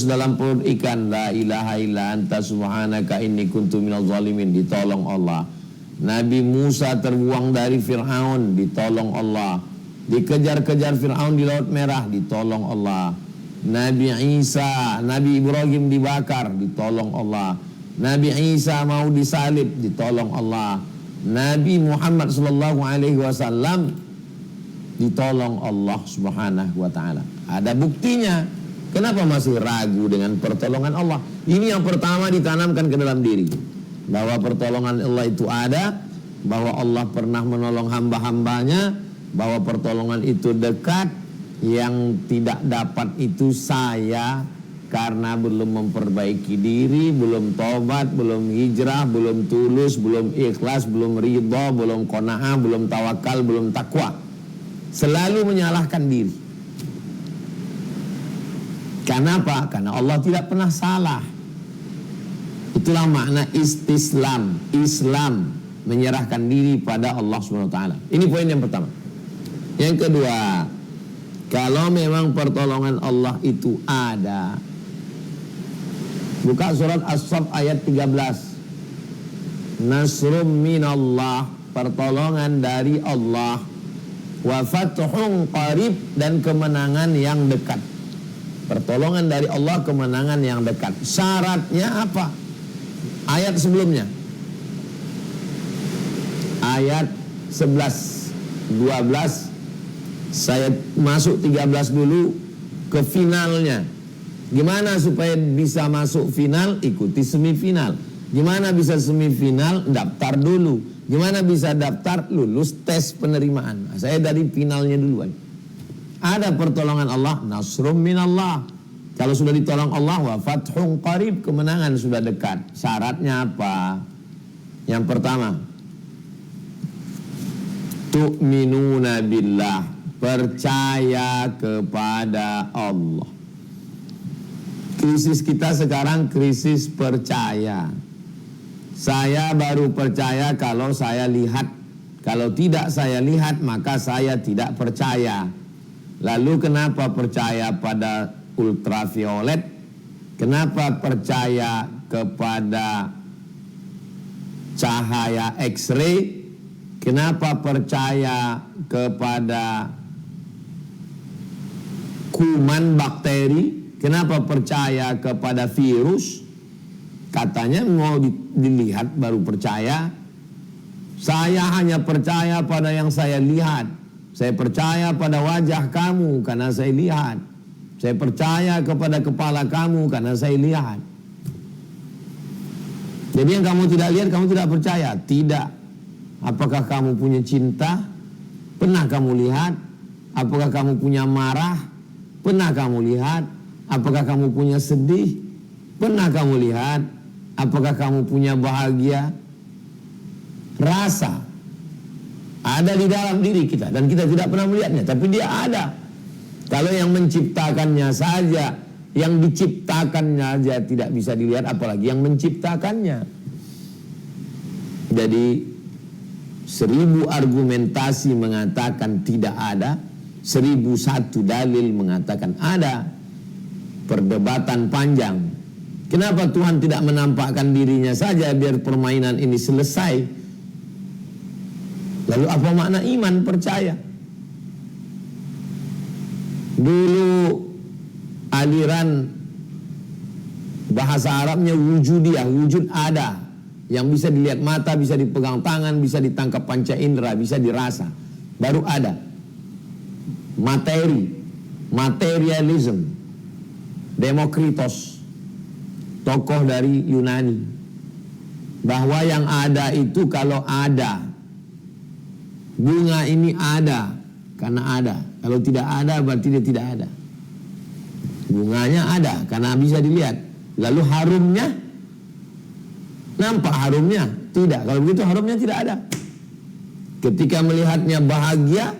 dalam perut ikan, la ilaha illa anta subhanaka inni kuntu minaz zalimin, ditolong Allah. Nabi Musa terbuang dari Fir'aun, ditolong Allah. Dikejar-kejar Fir'aun di Laut Merah, ditolong Allah. Nabi Isa, Nabi Ibrahim dibakar, ditolong Allah. Nabi Isa mau disalib, ditolong Allah. Nabi Muhammad sallallahu alaihi wasallam ditolong Allah subhanahu wa ta'ala. Ada buktinya. Kenapa masih ragu dengan pertolongan Allah? Ini yang pertama ditanamkan ke dalam diri, bahwa pertolongan Allah itu ada, bahwa Allah pernah menolong hamba-hambanya, bahwa pertolongan itu dekat. Yang tidak dapat itu saya, karena belum memperbaiki diri, belum tobat, belum hijrah, belum tulus, belum ikhlas, belum ridha, belum qanaah, belum tawakal, belum takwa. Selalu menyalahkan diri. Kenapa? Karena Allah tidak pernah salah. Itulah makna istislam. Islam, menyerahkan diri pada Allah SWT. Ini poin yang pertama. Yang kedua, kalau memang pertolongan Allah itu ada, buka surat As-Saff ayat 13. Nasrum minallah, pertolongan dari Allah, wa fathun qarib, dan kemenangan yang dekat. Pertolongan dari Allah, kemenangan yang dekat. Syaratnya apa? Ayat sebelumnya, ayat 11, 12, saya masuk 13 dulu ke finalnya. Gimana supaya bisa masuk final? Ikuti semifinal. Gimana bisa semifinal? Daftar dulu. Gimana bisa daftar? Lulus tes penerimaan. Saya dari finalnya duluan. Ada pertolongan Allah, nasrum minallah. Kalau sudah ditolong Allah, wa fathun qarib, kemenangan sudah dekat. Syaratnya apa? Yang pertama, tu'minuna billah, percaya kepada Allah. Krisis kita sekarang krisis percaya. Saya baru percaya kalau saya lihat. Kalau tidak saya lihat, maka saya tidak percaya. Lalu kenapa percaya pada ultraviolet? Kenapa percaya kepada cahaya X-ray? Kenapa percaya kepada kuman bakteri? Kenapa percaya kepada virus? Katanya mau dilihat baru percaya. Saya hanya percaya pada yang saya lihat. Saya percaya pada wajah kamu karena saya lihat. Saya percaya kepada kepala kamu karena saya lihat. Jadi yang kamu tidak lihat, kamu tidak percaya. Tidak. Apakah kamu punya cinta? Pernah kamu lihat? Apakah kamu punya marah? Pernah kamu lihat? Apakah kamu punya sedih? Pernah kamu lihat? Apakah kamu punya bahagia? Rasa ada di dalam diri kita dan kita tidak pernah melihatnya, tapi dia ada. Kalau yang menciptakannya saja, yang diciptakannya saja tidak bisa dilihat, apalagi yang menciptakannya. Jadi 1000 argumentasi mengatakan tidak ada, 1001 dalil mengatakan ada. Perdebatan panjang. Kenapa Tuhan tidak menampakkan dirinya saja biar permainan ini selesai? Lalu apa makna iman, percaya? Dulu aliran bahasa Arabnya wujudiyah, wujud ada. Yang bisa dilihat mata, bisa dipegang tangan, bisa ditangkap panca indera, bisa dirasa. Baru ada. Materi, materialism. Demokritos, tokoh dari Yunani. Bahwa yang ada itu kalau ada. Bunga ini ada karena ada. Kalau tidak ada berarti dia tidak ada. Bunganya ada karena bisa dilihat. Lalu harumnya, nampak harumnya? Tidak. Kalau begitu harumnya tidak ada. Ketika melihatnya bahagia,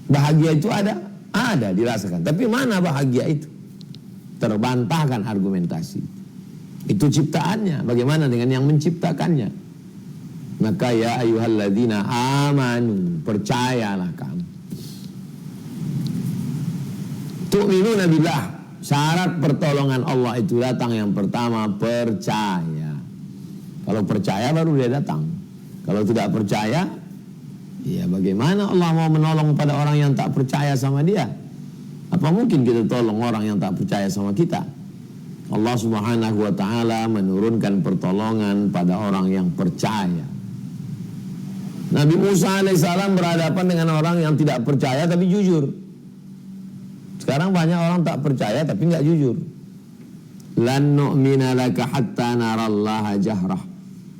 bahagia itu ada? Ada, dirasakan. Tapi mana bahagia itu? Terbantahkan argumentasi. Itu ciptaannya. Bagaimana dengan yang menciptakannya? Maka ya ayyuhalladzina amanu, percayalah kamu. Tu'minuna billah, Syarat pertolongan Allah itu datang yang pertama percaya. Kalau percaya baru dia datang. Kalau tidak percaya, ya bagaimana Allah mau menolong pada orang yang tak percaya sama dia? Apa mungkin kita tolong orang yang tak percaya sama kita? Allah Subhanahu wa ta'ala menurunkan pertolongan pada orang yang percaya. Nabi Musa alaihissalam berhadapan dengan orang yang tidak percaya tapi jujur. Sekarang banyak orang tak percaya tapi nggak jujur. Lan nu'mina laka hatta narallaha jahrah.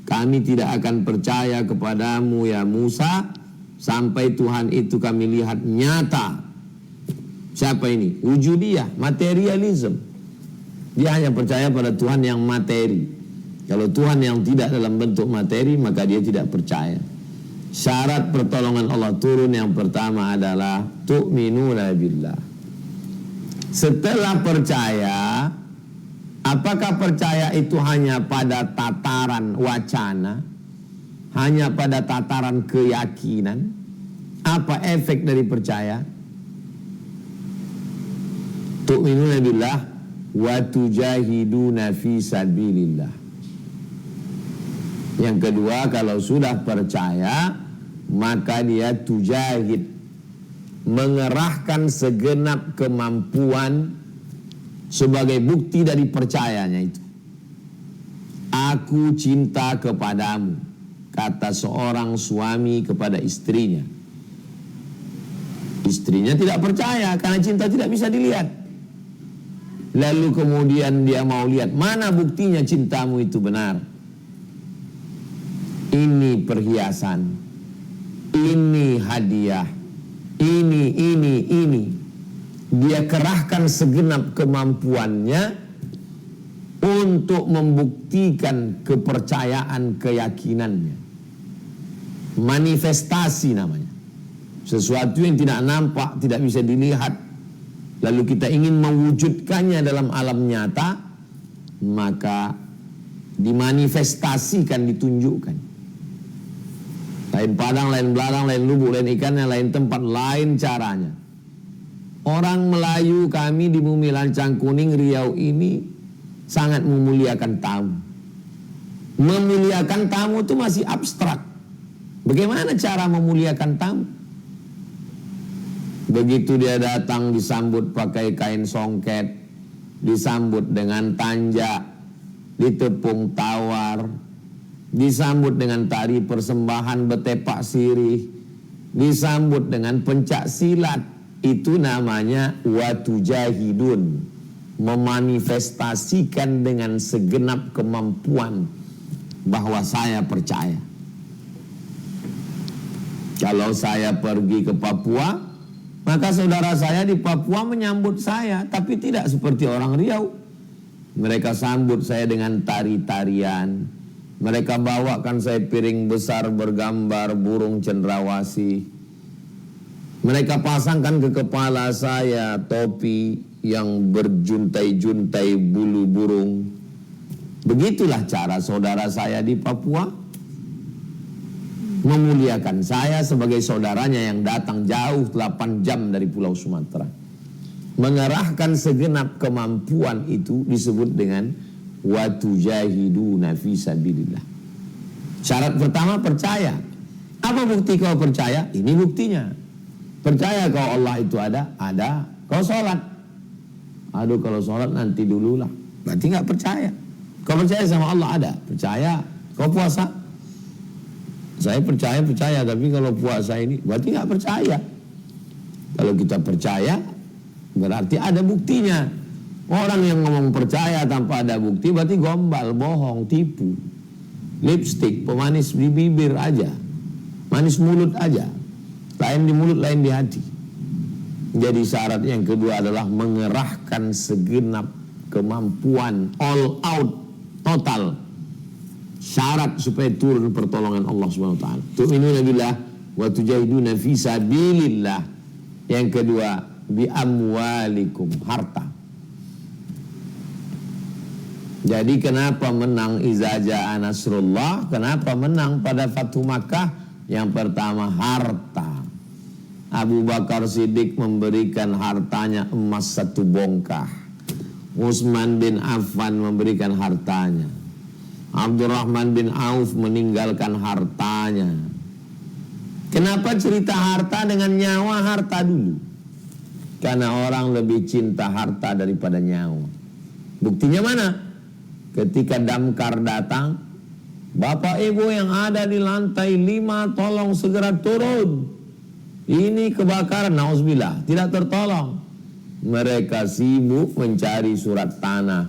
Kami tidak akan percaya kepadamu ya Musa sampai Tuhan itu kami lihat nyata. Siapa ini? Wujudiyah, materialism. Dia hanya percaya pada Tuhan yang materi. Kalau Tuhan yang tidak dalam bentuk materi, maka dia tidak percaya. Syarat pertolongan Allah turun yang pertama adalah tu'minuna billah. Setelah percaya, apakah percaya itu hanya pada tataran wacana? Hanya pada tataran keyakinan? Apa efek dari percaya? Tu'minuna billah wa tujahiduna fi sabilillah. Yang kedua, kalau sudah percaya, maka dia tujahid, mengerahkan segenap kemampuan sebagai bukti dari percayanya itu. Aku cinta kepadamu, kata seorang suami kepada istrinya. Istrinya tidak percaya karena cinta tidak bisa dilihat. Lalu kemudian dia mau lihat mana buktinya cintamu itu benar. Ini perhiasan, ini hadiah, ini. Dia kerahkan segenap kemampuannya untuk membuktikan kepercayaan keyakinannya. Manifestasi namanya. Sesuatu yang tidak nampak, tidak bisa dilihat, lalu kita ingin mewujudkannya dalam alam nyata, maka dimanifestasikan, ditunjukkan. Lain padang, lain belarang, lain lubuk, lain ikannya, lain tempat, lain caranya. Orang Melayu kami di Bumi Lancang Kuning Riau ini sangat memuliakan tamu. Memuliakan tamu itu masih abstrak. Bagaimana cara memuliakan tamu? Begitu dia datang disambut pakai kain songket, disambut dengan tanja, ditepung tawar, disambut dengan tari persembahan betepak sirih, disambut dengan pencak silat. Itu namanya watujahidun, memanifestasikan dengan segenap kemampuan bahwa saya percaya. Kalau saya pergi ke Papua, maka saudara saya di Papua menyambut saya, tapi tidak seperti orang Riau. Mereka sambut saya dengan tari-tarian. Mereka bawakan saya piring besar bergambar burung cendrawasih. Mereka pasangkan ke kepala saya topi yang berjuntai-juntai bulu burung. Begitulah cara saudara saya di Papua memuliakan saya sebagai saudaranya yang datang jauh 8 jam dari Pulau Sumatera. Mengerahkan segenap kemampuan itu disebut dengan watujahiduna fi sabilillah. Syarat pertama percaya. Apa bukti kau percaya? Ini buktinya. Percaya kau Allah itu ada? Ada. Kau sholat? Aduh, kalau sholat nanti dululah. Berarti nggak percaya. Kau percaya sama Allah? Ada. Percaya. Kau puasa? Saya percaya, tapi kalau puasa ini berarti nggak percaya. Kalau kita percaya, berarti ada buktinya. Orang yang ngomong percaya tanpa ada bukti berarti gombal, bohong, tipu. Lipstik, pemanis di bibir aja, manis mulut aja. Lain di mulut, lain di hati. Jadi syarat yang kedua adalah mengerahkan segenap kemampuan, all out, total. Syarat supaya turun pertolongan Allah Subhanahu wa taala. Tu'minuna billah wa tujahiduna fi sabilillah. Yang kedua, bi amwalikum, harta. Jadi kenapa menang iza jaa nasrullah? Kenapa menang pada Fathu Makkah? Yang pertama harta. Abu Bakar Siddiq memberikan hartanya emas 1 bongkah. Utsman bin Affan memberikan hartanya. Abdurrahman bin Auf meninggalkan hartanya. Kenapa cerita harta dengan nyawa harta dulu? Karena orang lebih cinta harta daripada nyawa. Buktinya mana? Ketika damkar datang, bapak ibu yang ada di lantai 5 tolong segera turun. Ini kebakaran, nauzubillah, tidak tertolong. Mereka sibuk mencari surat tanah.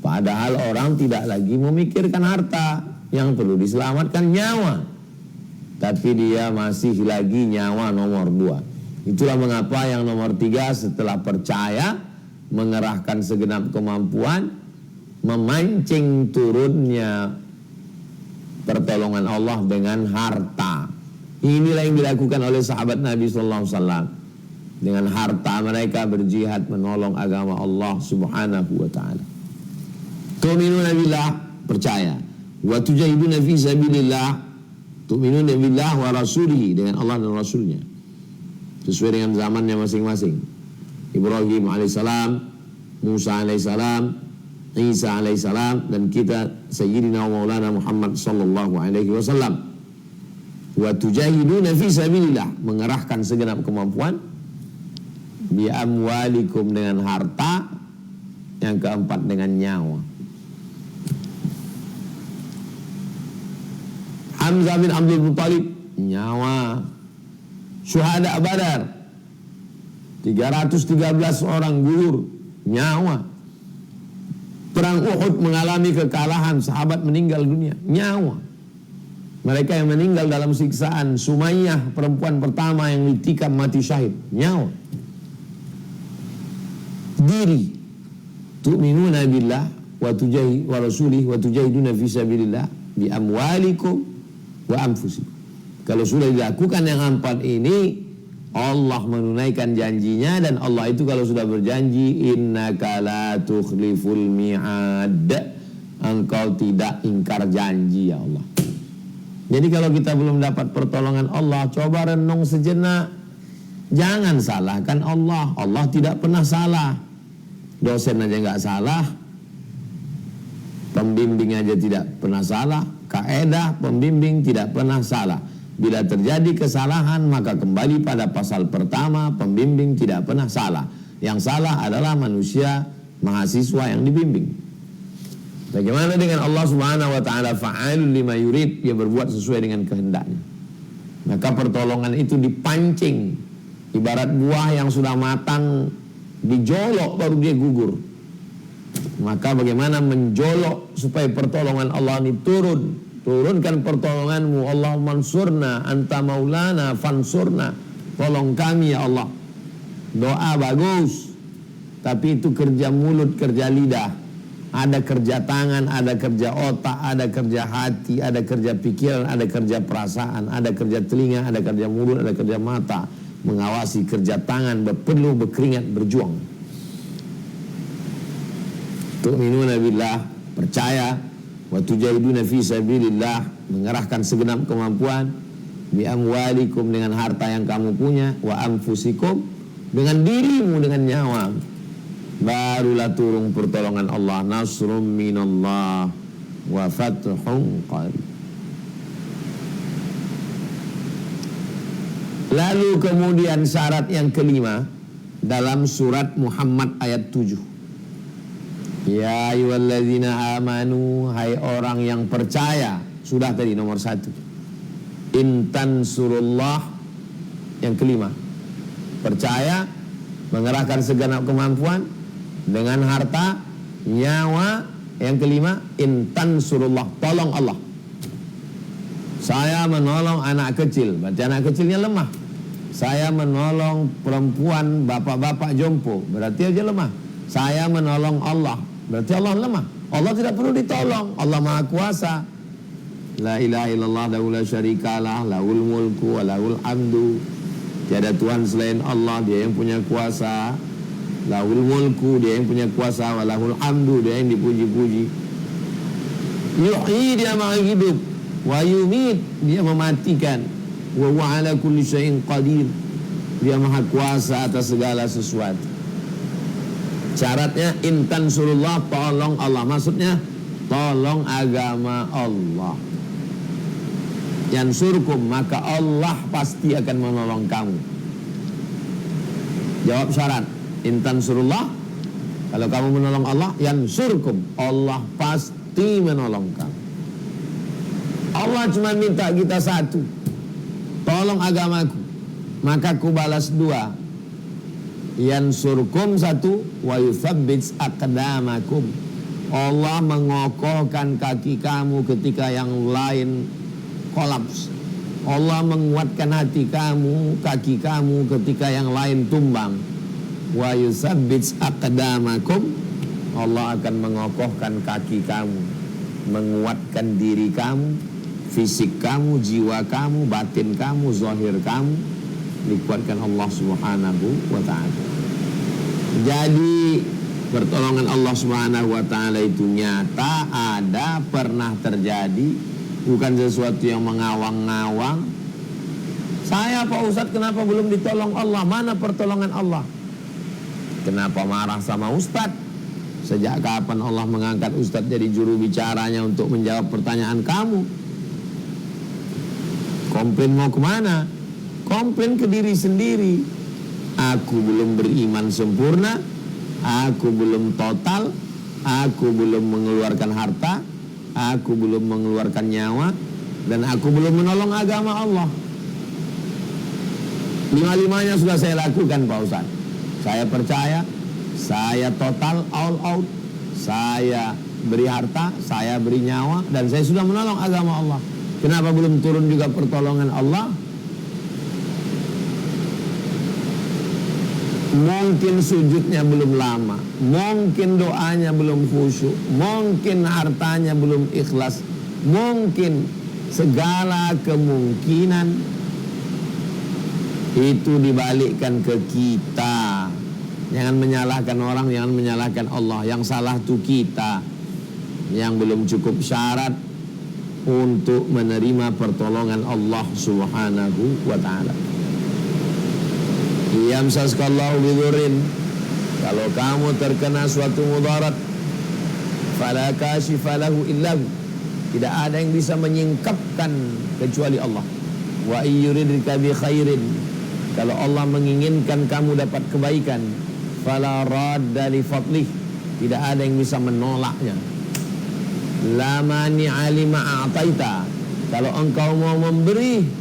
Padahal orang tidak lagi memikirkan harta, yang perlu diselamatkan nyawa. Tapi dia masih lagi nyawa nomor 2. Itulah mengapa yang nomor 3 setelah percaya, mengerahkan segenap kemampuan, memancing turunnya pertolongan Allah dengan harta. Inilah yang dilakukan oleh sahabat Nabi sallallahu alaihi wasallam. Dengan harta mereka berjihad menolong agama Allah Subhanahu wa taala. Tu'minuna billah, percaya. Wa tujahiduna fi sabilillah, tu'minuna billah wa rasulihi, dengan Allah dan Rasulnya. Sesuai dengan zamannya masing-masing. Ibrahim alaihissalam, Musa alaihissalam, Isa alaihissalam, dan kita Sayyidina Maulana Muhammad sallallahu alaihi wasallam. Wa tujahiduna fi sabilillah, mengerahkan segenap kemampuan, bi amwalikum, dengan harta, yang keempat dengan nyawa. Hamzah bin Abdul Muttalib, nyawa. Syuhada Badar 313 orang gugur, nyawa. Perang Uhud mengalami kekalahan, sahabat meninggal dunia, nyawa. Mereka yang meninggal dalam siksaan, Sumayyah perempuan pertama yang ditikam mati syahid, nyawa. Diri, tu'minuna billah wa rasulih wa tujahiduna fi sabilillah bi amwalikum wa anfusikum. Kalau sudah dilakukan yang 4 ini, Allah menunaikan janjinya. Dan Allah itu kalau sudah berjanji, innaka la tukhliful mi'ad, engkau tidak ingkar janji, ya Allah. Jadi kalau kita belum dapat pertolongan Allah, coba renung sejenak. Jangan salahkan Allah. Allah tidak pernah salah. Dosen aja nggak salah, pembimbing aja tidak pernah salah, kaedah pembimbing tidak pernah salah. Bila terjadi kesalahan, maka kembali pada pasal pertama, pembimbing tidak pernah salah. Yang salah adalah manusia, mahasiswa yang dibimbing. Bagaimana dengan Allah Subhanahu wa taala? Fa'alul lima yurid, dia berbuat sesuai dengan kehendaknya. Maka pertolongan itu dipancing, ibarat buah yang sudah matang, dijolok baru dia gugur. Maka bagaimana menjolok supaya pertolongan Allah ini turun? Turunkan pertolonganmu, Allah mansurna, anta maulana fansurna, tolong kami ya Allah. Doa bagus, tapi itu kerja mulut, kerja lidah. Ada kerja tangan, ada kerja otak, ada kerja hati, ada kerja pikiran, ada kerja perasaan, ada kerja telinga, ada kerja mulut, ada kerja mata. Mengawasi kerja tangan, perlu berkeringat, berjuang. Tu'minuna billah, percaya. Wa tujahiduna fi sabilillah, mengerahkan segenap kemampuan, bi amwalikum, dengan harta yang kamu punya, wa anfusikum, dengan dirimu, dengan nyawa. Barulah turun pertolongan Allah, nasrum minallah wa fathun qarib. Lalu kemudian syarat yang kelima dalam surat Muhammad ayat 7. Ya ayyuhalladzina amanu, hai orang yang percaya. Sudah tadi nomor 1. Intan surullah, yang kelima. Percaya, mengerahkan segenap kemampuan, dengan harta, nyawa. Yang kelima, intan surullah, tolong Allah. Saya menolong anak kecil, berarti anak kecilnya lemah. Saya menolong perempuan, bapak-bapak jompo, berarti aja lemah. Saya menolong Allah, berarti Allah lemah. Allah tidak perlu ditolong, Allah maha kuasa. La ilaha illallah la syarikalah, lahul mulku wa lahul hamdu. Tiada Tuhan selain Allah, dia yang punya kuasa. Lahul mulku, dia yang punya kuasa, wa lahul hamdu, dia yang dipuji-puji. Yuhyi, dia maha hidup, wa yumit, dia mematikan. Wa huwa ala kulli syai'in qadir, dia maha kuasa atas segala sesuatu. Syaratnya intan surullah, tolong Allah. Maksudnya tolong agama Allah. Yansurkum, maka Allah pasti akan menolong kamu. Jawab syarat. Intan surullah, kalau kamu menolong Allah, yansurkum, Allah pasti menolong kamu. Allah cuma minta kita satu, tolong agamaku, maka ku balas dua. Yansurkum satu, wa yuthabbits aqdamakum, Allah mengokohkan kaki kamu ketika yang lain kolaps. Allah menguatkan hati kamu, kaki kamu ketika yang lain tumbang. Wa yuthabbits aqdamakum, Allah akan mengokohkan kaki kamu, menguatkan diri kamu, fisik kamu, jiwa kamu, batin kamu, zahir kamu, dikuatkan Allah Subhanahu wa ta'ala. Jadi pertolongan Allah Subhanahu wa ta'ala itu nyata, ada, pernah terjadi, bukan sesuatu yang mengawang-ngawang. Saya Pak Ustadz kenapa belum ditolong Allah? Mana pertolongan Allah? Kenapa marah sama Ustadz? Sejak kapan Allah mengangkat Ustadz jadi juru bicaranya untuk menjawab pertanyaan kamu? Komplain mau kemana? Komplain ke diri sendiri. Aku belum beriman sempurna, aku belum total, aku belum mengeluarkan harta, aku belum mengeluarkan nyawa, dan aku belum menolong agama Allah. Lima-limanya sudah saya lakukan Pak Ustaz. Saya percaya, saya total all out, saya beri harta, saya beri nyawa, dan saya sudah menolong agama Allah. Kenapa belum turun juga pertolongan Allah? Mungkin sujudnya belum lama, mungkin doanya belum khusyuk, mungkin hartanya belum ikhlas, mungkin segala kemungkinan itu dibalikkan ke kita. Jangan menyalahkan orang, jangan menyalahkan Allah. Yang salah itu kita yang belum cukup syarat untuk menerima pertolongan Allah Subhanahu wa ta'ala. Yamsaskallahu bidurrin, kalau kamu terkena suatu mudarat, fala kashifa lahu illa hu, tidak ada yang bisa menyingkapkan kecuali Allah. Wa yuridka bi khairin, kalau Allah menginginkan kamu dapat kebaikan, fala radda li fadlih, tidak ada yang bisa menolaknya. La mani'a lima a'taita, kalau engkau mau memberi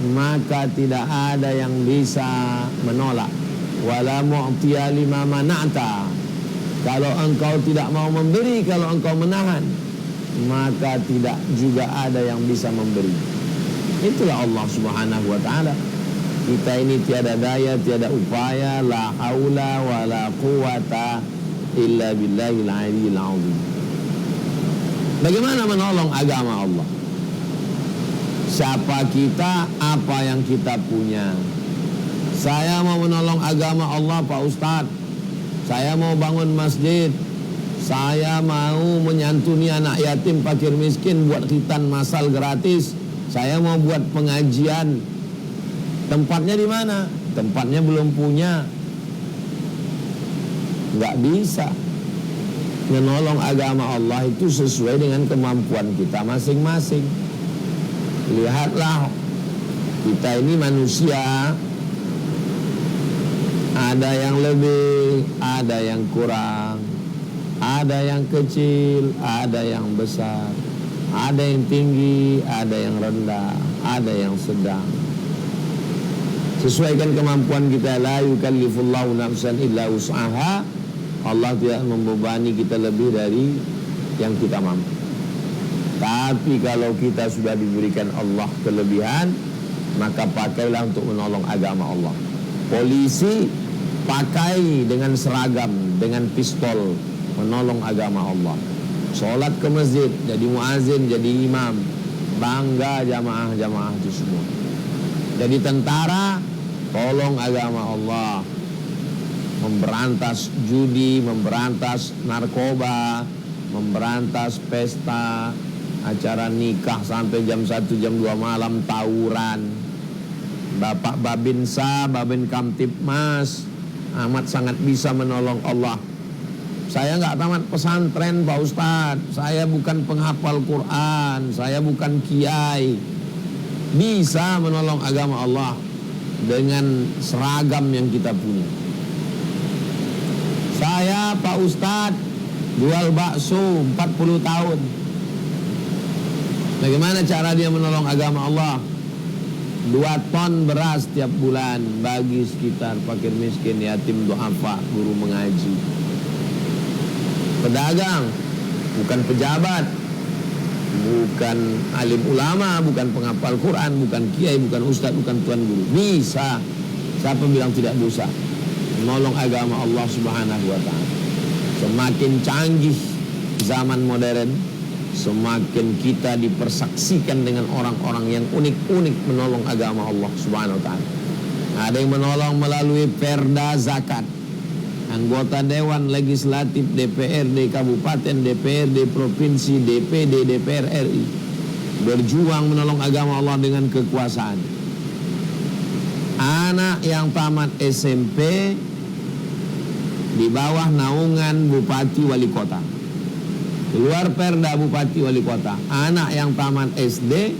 maka tidak ada yang bisa menolak. Wala mu'tiya lima mana'ta, kalau engkau tidak mau memberi, kalau engkau menahan, maka tidak juga ada yang bisa memberi. Itulah Allah Subhanahu wa ta'ala. Kita ini tiada daya, tiada upaya, la haula wala quwata illa billahil aliyyil azim. Bagaimana menolong agama Allah? Siapa kita, apa yang kita punya. Saya mau menolong agama Allah Pak Ustadz, saya mau bangun masjid, saya mau menyantuni anak yatim, fakir miskin, buat khitan masal gratis, saya mau buat pengajian. Tempatnya di mana? Tempatnya belum punya, nggak bisa. Menolong agama Allah itu sesuai dengan kemampuan kita masing-masing. Lihatlah, kita ini manusia, ada yang lebih, ada yang kurang, ada yang kecil, ada yang besar, ada yang tinggi, ada yang rendah, ada yang sedang. Sesuaikan kemampuan kita. La yukallifullahu nafsan illa wus'aha, Allah tidak membebani kita lebih dari yang kita mampu. Tapi kalau kita sudah diberikan Allah kelebihan, maka pakailah untuk menolong agama Allah. Polisi pakai dengan seragam, dengan pistol, menolong agama Allah. Sholat ke masjid, jadi muazin, jadi imam, bangga jamaah-jamaah itu semua. Jadi tentara, tolong agama Allah. Memberantas judi, memberantas narkoba, memberantas pesta, acara nikah sampai jam 1, jam 2 malam, tawuran. Bapak Babinsa, Babin Kamtipmas amat sangat bisa menolong Allah Saya nggak tamat pesantren Pak Ustadz, saya bukan penghafal Quran, saya bukan kiai. Bisa menolong agama Allah dengan seragam yang kita punya. Saya Pak Ustadz jual bakso 40 tahun. Bagaimana cara dia menolong agama Allah? 2 ton beras tiap bulan bagi sekitar fakir miskin, yatim, duafa, guru mengaji. Pedagang, bukan pejabat, bukan alim ulama, bukan penghafal Quran, bukan kiai, bukan ustadz, bukan tuan guru. Bisa. Siapa bilang tidak bisa? Menolong agama Allah Subhanahu wa ta'ala. Semakin canggih zaman modern, semakin kita dipersaksikan dengan orang-orang yang unik-unik menolong agama Allah Subhanahu wa ta'ala. Ada yang menolong melalui perda zakat. Anggota Dewan Legislatif, DPRD Kabupaten, DPRD Provinsi, DPD, DPR RI berjuang menolong agama Allah dengan kekuasaan. Anak yang tamat SMP di bawah naungan Bupati Wali Kota, keluar perda Bupati Wali Kota. Anak yang tamat SD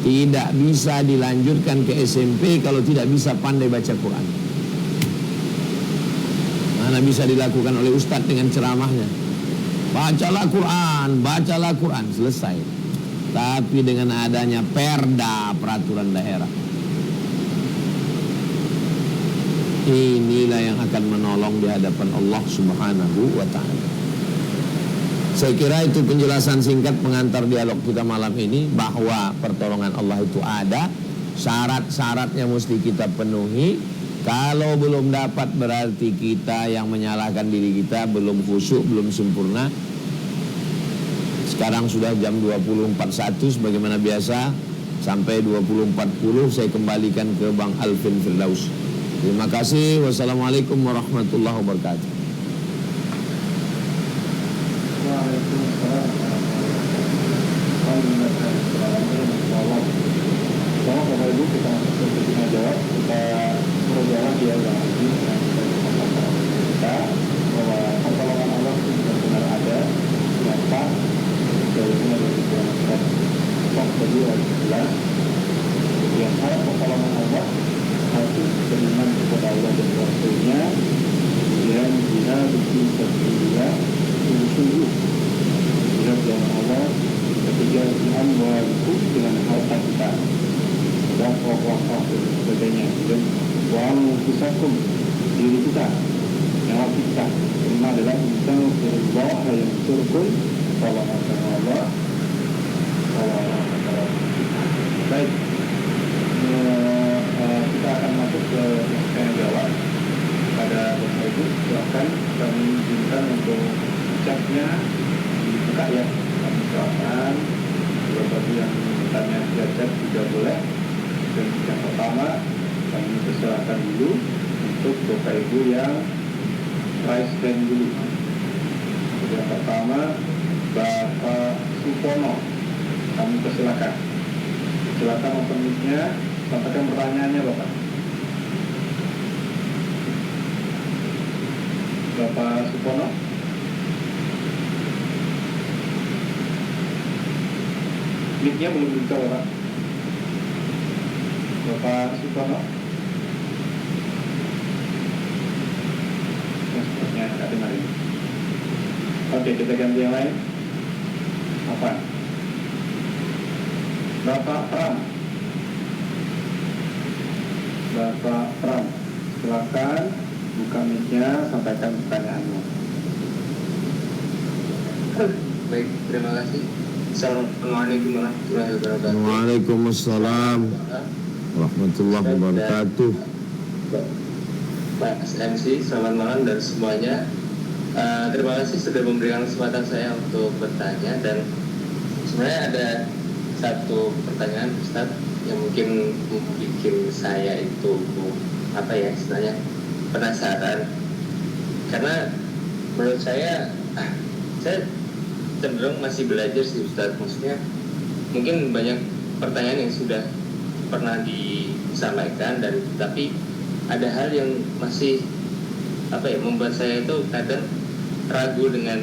tidak bisa dilanjutkan ke SMP kalau tidak bisa pandai baca Quran. Mana bisa dilakukan oleh ustadz dengan ceramahnya, bacalah Quran, selesai. Tapi dengan adanya perda, peraturan daerah, inilah yang akan menolong di hadapan Allah Subhanahu wa ta'ala. Saya kira itu penjelasan singkat pengantar dialog kita malam ini, bahwa pertolongan Allah itu ada, syarat-syaratnya mesti kita penuhi. Kalau belum dapat berarti kita yang menyalahkan diri kita, belum khusyuk, belum sempurna. Sekarang sudah jam 20.41 sebagaimana biasa. Sampai 20.40 saya kembalikan ke Bang Alvin Firdaus. Terima kasih. Wassalamualaikum warahmatullahi wabarakatuh. Bapak Ibu, kita masuk ke tanya jawab. Kita berjawab dia lagi dengan kita bahwa pertolongan Allah itu benar-benar ada, nyata, jauhnya dari Tuhan kita. Sok bagi orang jelas. Yang harap pertolongan Allah satu, beriman kepada Allah dan Rasulnya, kemudian jihad fi sabilillah sungguh-sungguh jihad jalan Allah, ketiga amwalikum dengan harta kita, dan wakaf dan sebagainya, dan wa'anfusakum diri kita, nyawa kita. Kelima adalah Allah yang surkul kalau Allah. Baik, kita akan masuk ke tanya jawab. Pada Bapak Ibu, silakan kami izinkan untuk chatnya dibuka ya. Kami silakan Bapak Ibu yang bertanya via chat juga boleh. Dan yang pertama kami persilakan dulu untuk Bapak Ibu yang raise hand dulu. Yang pertama Bapak Supono, kami persilakan. Silakan open mic-nya, sampaikan pertanyaannya Bapak. Bapak Supono. Mic-nya belum dibuka Bapak. Bapak Supono. Sepertinya tidak dengar ini. Oke, kita ganti yang lain. Apa? Bapak Pram. Bapak Pram, silakan buka mic-nya, sampaikan pertanyaannya. Baik, terima kasih. Assalamualaikum warahmatullahi wabarakatuh. Waalaikumsalam warahmatullahi wabarakatuh. Pak MC, selamat malam dan semuanya. Terima kasih sudah memberikan kesempatan saya untuk bertanya, dan sebenarnya ada satu pertanyaan Ustaz yang mungkin membuat saya itu istilahnya penasaran, karena menurut saya cenderung masih belajar sih Ustaz. Maksudnya mungkin banyak pertanyaan yang sudah pernah disampaikan, dan tapi ada hal yang masih membuat saya itu kadang ragu dengan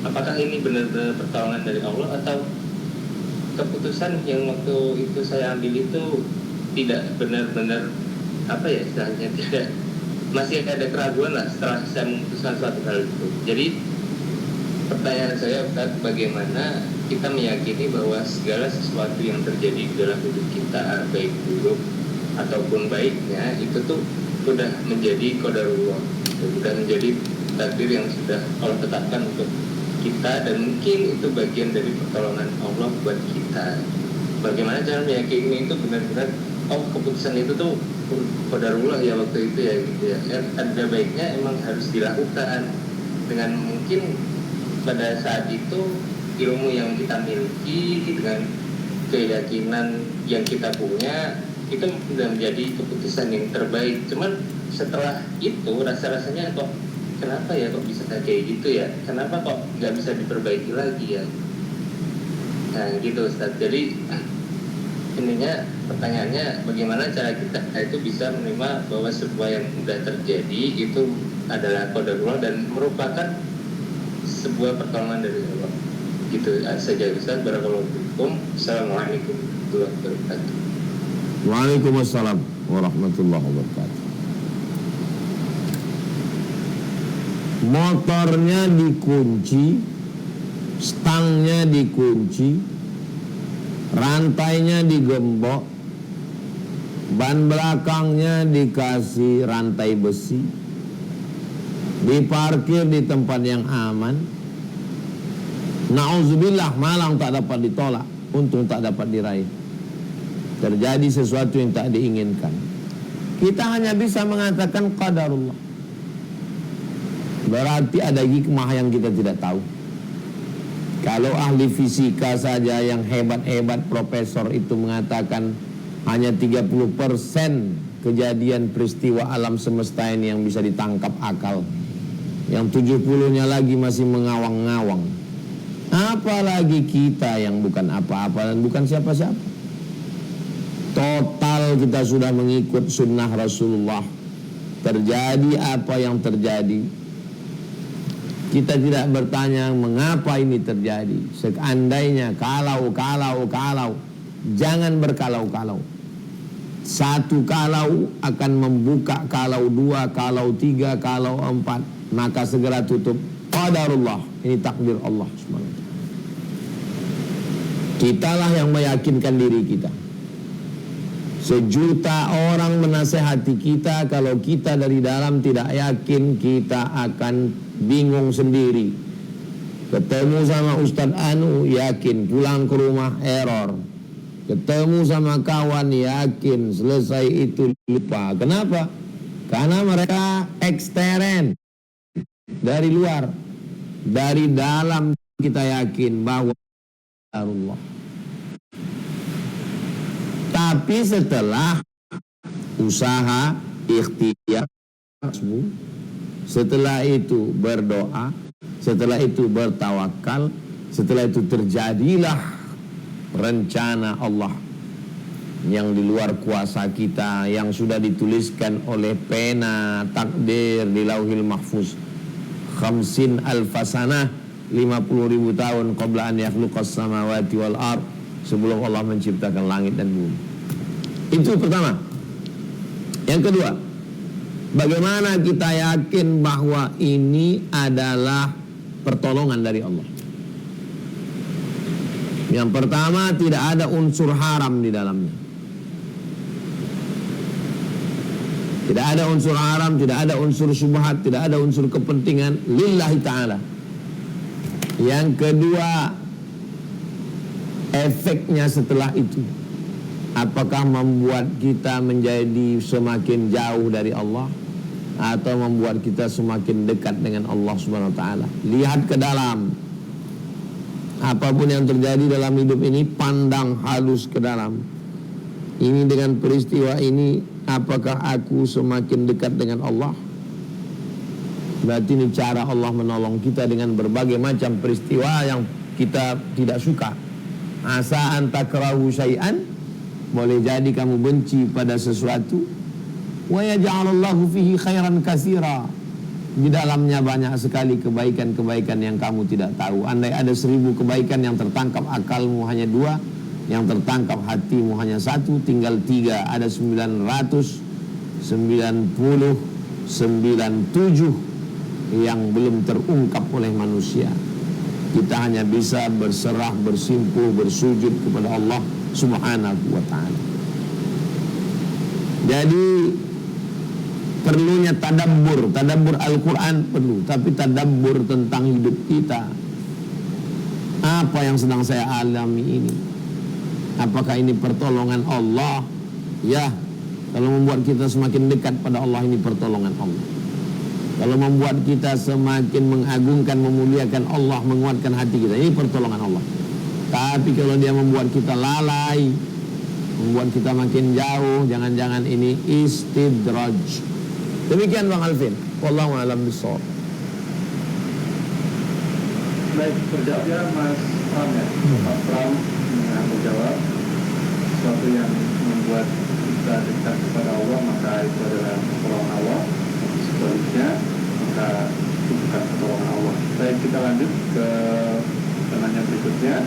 apakah ini benar-benar pertolongan dari Allah atau keputusan yang waktu itu saya ambil itu tidak benar-benar istilahnya tidak, masih ada keraguan lah setelah saya memutuskan suatu hal itu. Jadi pertanyaan saya, Ustaz, bagaimana kita meyakini bahwa segala sesuatu yang terjadi dalam hidup kita, baik buruk ataupun baiknya, itu tuh sudah menjadi qadarullah, sudah menjadi takdir yang sudah Allah tetapkan untuk kita, dan mungkin itu bagian dari pertolongan Allah buat kita. Bagaimana cara meyakini itu benar-benar keputusan itu tuh qadarullah ya waktu itu ya gitu ya. Ada baiknya emang harus dilakukan dengan mungkin pada saat itu ilmu yang kita miliki dengan keyakinan yang kita punya itu sudah menjadi keputusan yang terbaik. Cuman setelah itu rasa-rasanya kok kenapa ya kok bisa kayak gitu ya, kenapa kok nggak bisa diperbaiki lagi ya. Nah gitu Ustaz. Jadi intinya pertanyaannya bagaimana cara kita itu bisa menerima bahwa sebuah yang sudah terjadi itu adalah qadarullah dan merupakan sebuah pertolongan dari Allah. Gitu saja Ustaz. Barakallahu fikum. Assalamualaikum warahmatullahi wabarakatuh. Waalaikumsalam warahmatullahi wabarakatuh. Motornya dikunci, stangnya dikunci, rantainya digembok, ban belakangnya dikasih rantai besi, diparkir di tempat yang aman. Na'udzubillah, malang tak dapat ditolak, untung tak dapat diraih. Terjadi sesuatu yang tak diinginkan. Kita hanya bisa mengatakan qadarullah. Berarti ada hikmah yang kita tidak tahu. Kalau ahli fisika saja yang hebat-hebat profesor itu mengatakan hanya 30% kejadian peristiwa alam semesta ini yang bisa ditangkap akal, yang 70-nya lagi masih mengawang-ngawang. Apalagi kita yang bukan apa-apa dan bukan siapa-siapa. Total kita sudah mengikut sunnah Rasulullah. Terjadi apa yang terjadi, kita tidak bertanya mengapa ini terjadi. Seandainya kalau, jangan berkalau-kalau. Satu kalau akan membuka kalau dua, kalau tiga, kalau empat, maka segera tutup. Qadarullah, ini takdir Allah SWT. Kitalah yang meyakinkan diri kita. Sejuta orang menasehati kita, kalau kita dari dalam tidak yakin, kita akan bingung sendiri. Ketemu sama Ustadz Anu, yakin, pulang ke rumah error. Ketemu sama kawan, yakin, selesai itu lupa. Kenapa? Karena mereka ekstern dari luar. Dari dalam kita yakin bahwa Allah. Tapi setelah usaha, ikhtiar, setelah itu berdoa, setelah itu bertawakal, setelah itu terjadilah rencana Allah yang di luar kuasa kita, yang sudah dituliskan oleh pena takdir di Lauhil Mahfuz. 50 alfasanah, 50.000 tahun qabla an yakhluqas samawati wal ard, sebelum Allah menciptakan langit dan bumi. Itu pertama. Yang kedua, bagaimana kita yakin bahwa ini adalah pertolongan dari Allah? Yang pertama, tidak ada unsur haram di dalamnya. Tidak ada unsur haram, tidak ada unsur syubhat, tidak ada unsur kepentingan lillahi ta'ala. Yang kedua, efeknya setelah itu, apakah membuat kita menjadi semakin jauh dari Allah atau membuat kita semakin dekat dengan Allah Subhanahu wa taala? Lihat ke dalam. Apapun yang terjadi dalam hidup ini, pandang halus ke dalam. Ini dengan peristiwa ini, apakah aku semakin dekat dengan Allah? Berarti ini cara Allah menolong kita dengan berbagai macam peristiwa yang kita tidak suka. Asa an takrahu syai'an, boleh jadi kamu benci pada sesuatu, wa yaj'alallahu fihi khairan katsira. di dalamnya banyak sekali kebaikan-kebaikan yang kamu tidak tahu. Andai ada 1000 kebaikan, yang tertangkap akalmu hanya 2, yang tertangkap hatimu hanya 1, tinggal 3. Ada 997 yang belum terungkap oleh manusia. Kita hanya bisa berserah, bersimpuh, bersujud kepada Allah Subhanahu wa ta'ala. Jadi perlunya tadabbur Al-Quran perlu, tapi tadabbur tentang hidup kita. Apa yang sedang saya alami ini? Apakah ini pertolongan Allah? Ya, kalau membuat kita semakin dekat pada Allah, ini pertolongan Allah. Kalau membuat kita semakin mengagungkan, memuliakan Allah, menguatkan hati kita, ini pertolongan Allah. Tapi kalau dia membuat kita lalai, membuat kita makin jauh, jangan-jangan ini istidraj. Demikian Bang Alvin. Wallahu a'lam bishawab. Baik, terjawabnya Mas Pram ya. Mas Pram menjawab sesuatu yang membuat kita dekat kepada Allah, maka itu adalah pertolongan Allah. Sebaliknya, maka itu bukan pertolongan Allah. Baik, kita lanjut ke penanya berikutnya.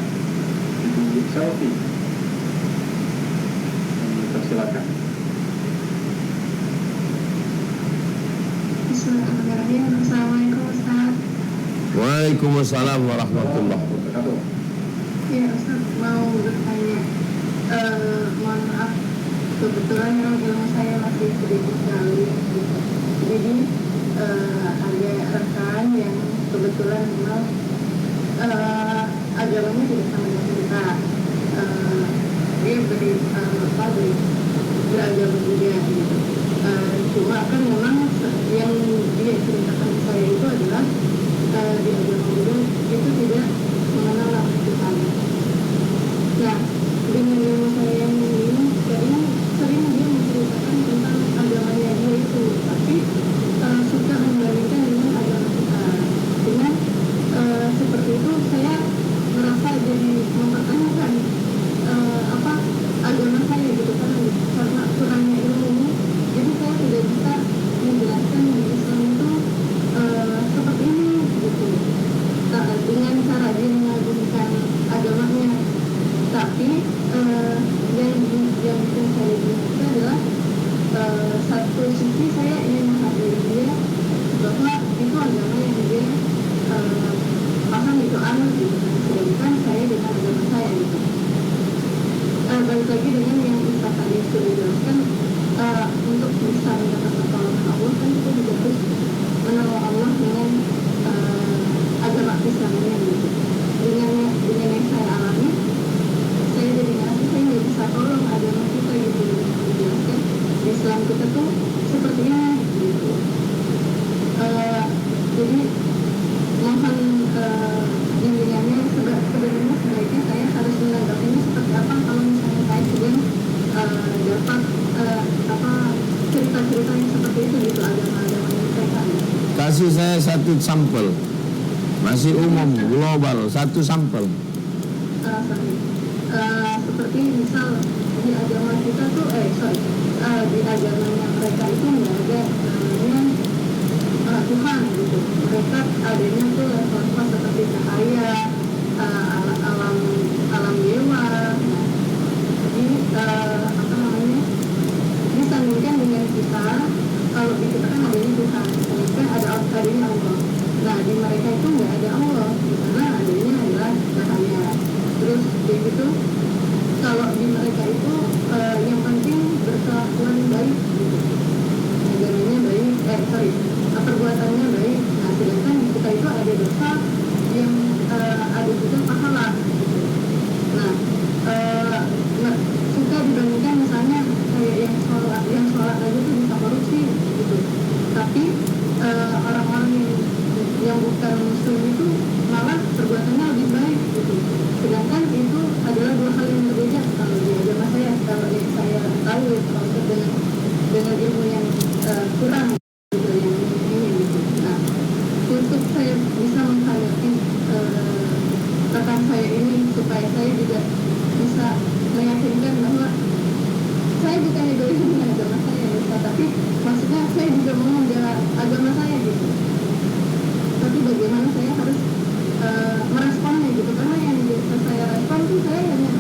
Ibu Selfie, silakan. Bismillahirrahmanirrahim. Assalamualaikum Ustaz. Waalaikumsalam warahmatullahi wabarakatuh. Ya Ustaz, mau bertanya. Mohon maaf, kebetulan ilmu saya masih sedikit sekali. Jadi ada rekan yang kebetulan memang agamanya tidak sama dengan kita. Dia beragama juga gitu. Cuma kan memang yang dia ceritakan ke saya itu adalah di agama Buddha itu tidak mengenal Tuhan. Nah, dengan ilmu saya yang ini sering dia menceritakan tentang agamanya dia itu, tapi suka membandingkan dengan agama kita. Dengan seperti itu saya merasa jadi mempertanyakan apa agama saya gitu kan, karena kurangnya ilmu. Jadi saya tidak bisa menjelaskan di Islam itu seperti ini gitu, dengan cara dia mengagungkan agamanya. Tapi yang bikin saya bingung adalah satu sisi saya ingin menghargai dia bahwa itu agama yang dia paham, itu anut gitu, sedangkan saya dengan agama saya gitu. Balik lagi dengan yang Ustaz tadi sudah jelaskan, untuk bisa mendapat pertolongan Allah kan kita juga harus menolong Allah dengan agama Islamnya gitu. Dengan yang saya alami, saya jadi ngerasa saya nggak bisa tolong agama kita gitu, dengan menjelaskan Islam kita tuh seperti ini gitu. Jadi mohon bimbingannya, sebenarnya sebaiknya saya harus menanggapinya seperti apa kalau misalnya saya sedang dapat cerita-cerita yang seperti itu gitu, agama-agama yang mereka. Kasih saya satu sampel, masih umum, global, satu sampel. Seperti misal di agama kita tuh, di agamanya mereka itu nggak ada namanya Tuhan gitu. Mereka adanya tuh level-level seperti cahaya, alam dewa. Nah, jadi apa namanya, disandingkan dengan kita, kalau di kita kan adanya Tuhan, sedangkan adanya Allah. Nah, di mereka itu nggak ada Allah, di sana adanya adalah cahaya. Terus kayak gitu, kalau di mereka itu yang penting berkelakuan baik gitu. Agamanya baik, perbuatannya baik. Nah, sedangkan di kita itu ada dosa yang ada juga pahala gitu. Nah, suka dibandingkan misalnya kayak yang sholat aja tuh bisa korupsi gitu. Tapi orang-orang yang bukan muslim itu malah perbuatannya lebih baik gitu. Sedangkan itu adalah dua hal yang berbeda kalau di agama saya, kalau yang saya tahu kalau dengan ilmu yang kurang gitu, yang ini gitu. Nah, untuk saya bisa menghadapi rekan saya ini supaya saya juga bisa meyakinkan bahwa saya bukan egois dengan agama saya, tapi maksudnya saya juga mau membela agama saya gitu. tapi bagaimana saya harus meresponnya gitu, karena yang biasa saya respon tuh saya hanya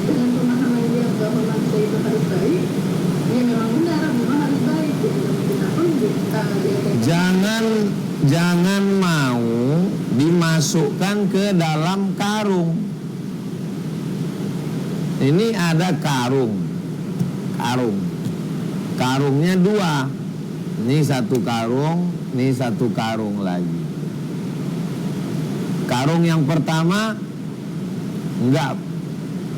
dengan pemahaman dia bahwa manusia itu harus baik, ya memang benar, memang harus baik gitu. Kita pun Jangan mau dimasukkan ke dalam karung. Ini ada karung. Karungnya dua. Ini satu karung, ini satu karung lagi. Karung yang pertama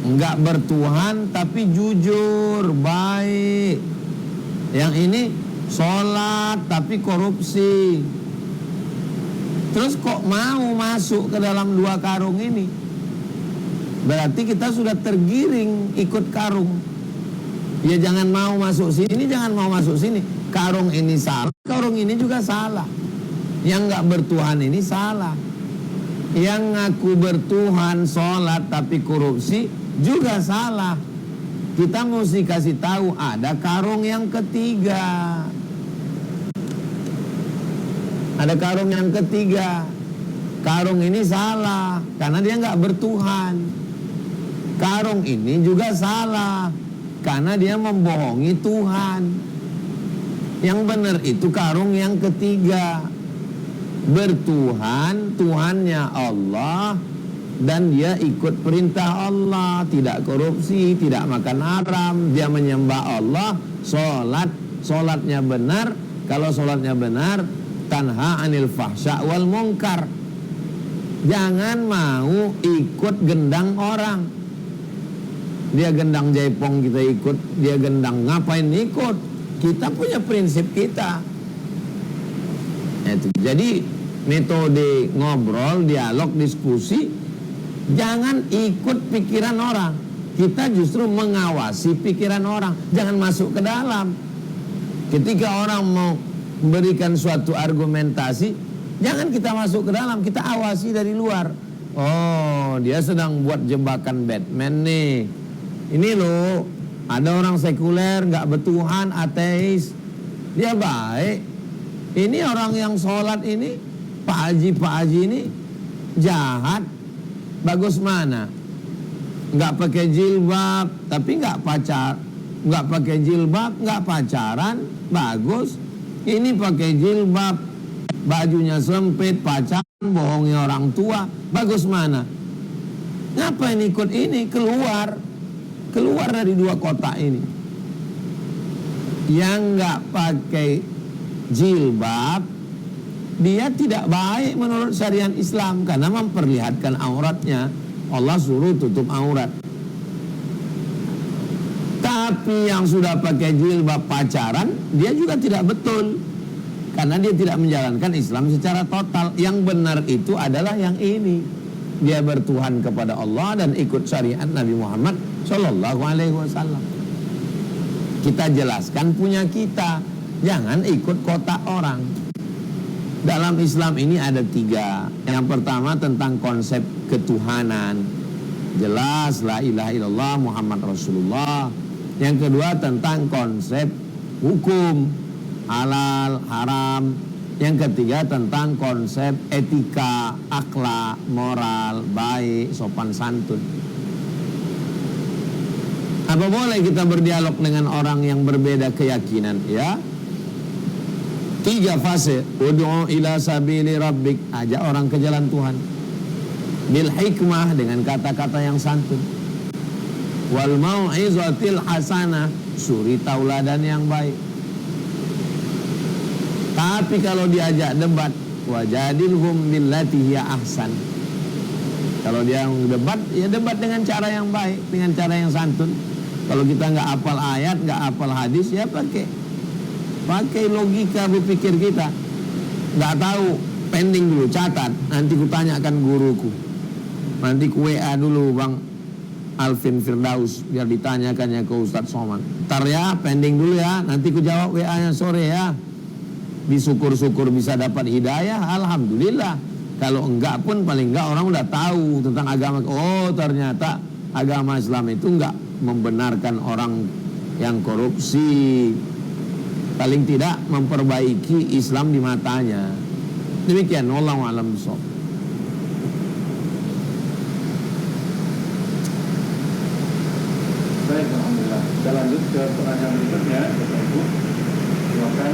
enggak bertuhan tapi jujur, baik. Yang ini sholat tapi korupsi. Terus kok mau masuk ke dalam dua karung ini? Berarti kita sudah tergiring ikut karung. Ya jangan mau masuk sini, jangan mau masuk sini. Karung ini salah, karung ini juga salah. Yang enggak bertuhan ini salah. Yang ngaku bertuhan, sholat tapi korupsi juga salah. Kita mesti kasih tahu ada karung yang ketiga. Ada karung yang ketiga. Karung ini salah karena dia nggak bertuhan. Karung ini juga salah karena dia membohongi Tuhan. Yang benar itu karung yang ketiga. Bertuhan, Tuhannya Allah, dan dia ikut perintah Allah, tidak korupsi, tidak makan haram, dia menyembah Allah, sholatnya benar. Kalau sholatnya benar, tanha anil fahsya wal munkar. Jangan mau ikut gendang orang. Dia gendang jaipong kita ikut, dia gendang ngapain ikut? Kita punya prinsip kita. Itu. Jadi metode ngobrol, dialog, diskusi, jangan ikut pikiran orang. Kita justru mengawasi pikiran orang, jangan masuk ke dalam. Ketika orang mau memberikan suatu argumentasi, jangan kita masuk ke dalam, kita awasi dari luar. Oh, dia sedang buat jebakan Batman nih. Ini loh, ada orang sekuler, nggak bertuhan, ateis, dia baik. Ini orang yang sholat ini, Pak Haji ini jahat. Bagus mana? Nggak pakai jilbab, tapi nggak pakai jilbab, nggak pacaran, bagus. Ini pakai jilbab, bajunya sempit, pacaran, bohongi orang tua, bagus mana? Ngapain ikut ini? Keluar dari dua kotak ini. Yang nggak pakai jilbab, dia tidak baik menurut syariat Islam karena memperlihatkan auratnya. Allah suruh tutup aurat. Tapi yang sudah pakai jilbab pacaran, dia juga tidak betul karena dia tidak menjalankan Islam secara total. Yang benar itu adalah yang ini. Dia bertuhan kepada Allah dan ikut syariat Nabi Muhammad Sallallahu Alaihi Wasallam. Kita jelaskan punya kita. Jangan ikut kotak orang. Dalam Islam ini ada 3. Yang pertama tentang konsep ketuhanan. Jelas la ilaha illallah Muhammad Rasulullah. Yang kedua tentang konsep hukum, halal, haram. Yang ketiga tentang konsep etika, akhlak, moral, baik, sopan santun. Apa boleh kita berdialog dengan orang yang berbeda keyakinan? Ya. 3 fase. Ud'u ila sabili rabbik, ajak orang ke jalan Tuhan. Bil hikmah, dengan kata-kata yang santun. Wal mau'izatil hasanah, suri tauladan yang baik. Tapi kalau diajak debat, wajadilhum billati hiya ahsan. Kalau dia debat, ya debat dengan cara yang baik, dengan cara yang santun. Kalau kita nggak hafal ayat, nggak hafal hadis, ya pakai logika berpikir kita. Nggak tahu, pending dulu, catat. Nanti ku tanyakan guruku. Nanti ku WA dulu Bang Alvin Firdaus, biar ditanyakannya ke Ustadz Somad. Ntar ya, pending dulu ya. Nanti ku jawab WA-nya sore ya. Disyukur-syukur bisa dapat hidayah, alhamdulillah. Kalau enggak pun paling enggak orang udah tahu tentang agama. Oh, ternyata agama Islam itu enggak membenarkan orang yang korupsi. Paling tidak memperbaiki Islam di matanya. Demikian, wallahu a'lam bishawab. Baik, alhamdulillah. Kita lanjut ke pertanyaan berikutnya, Bapak Ibu. Silakan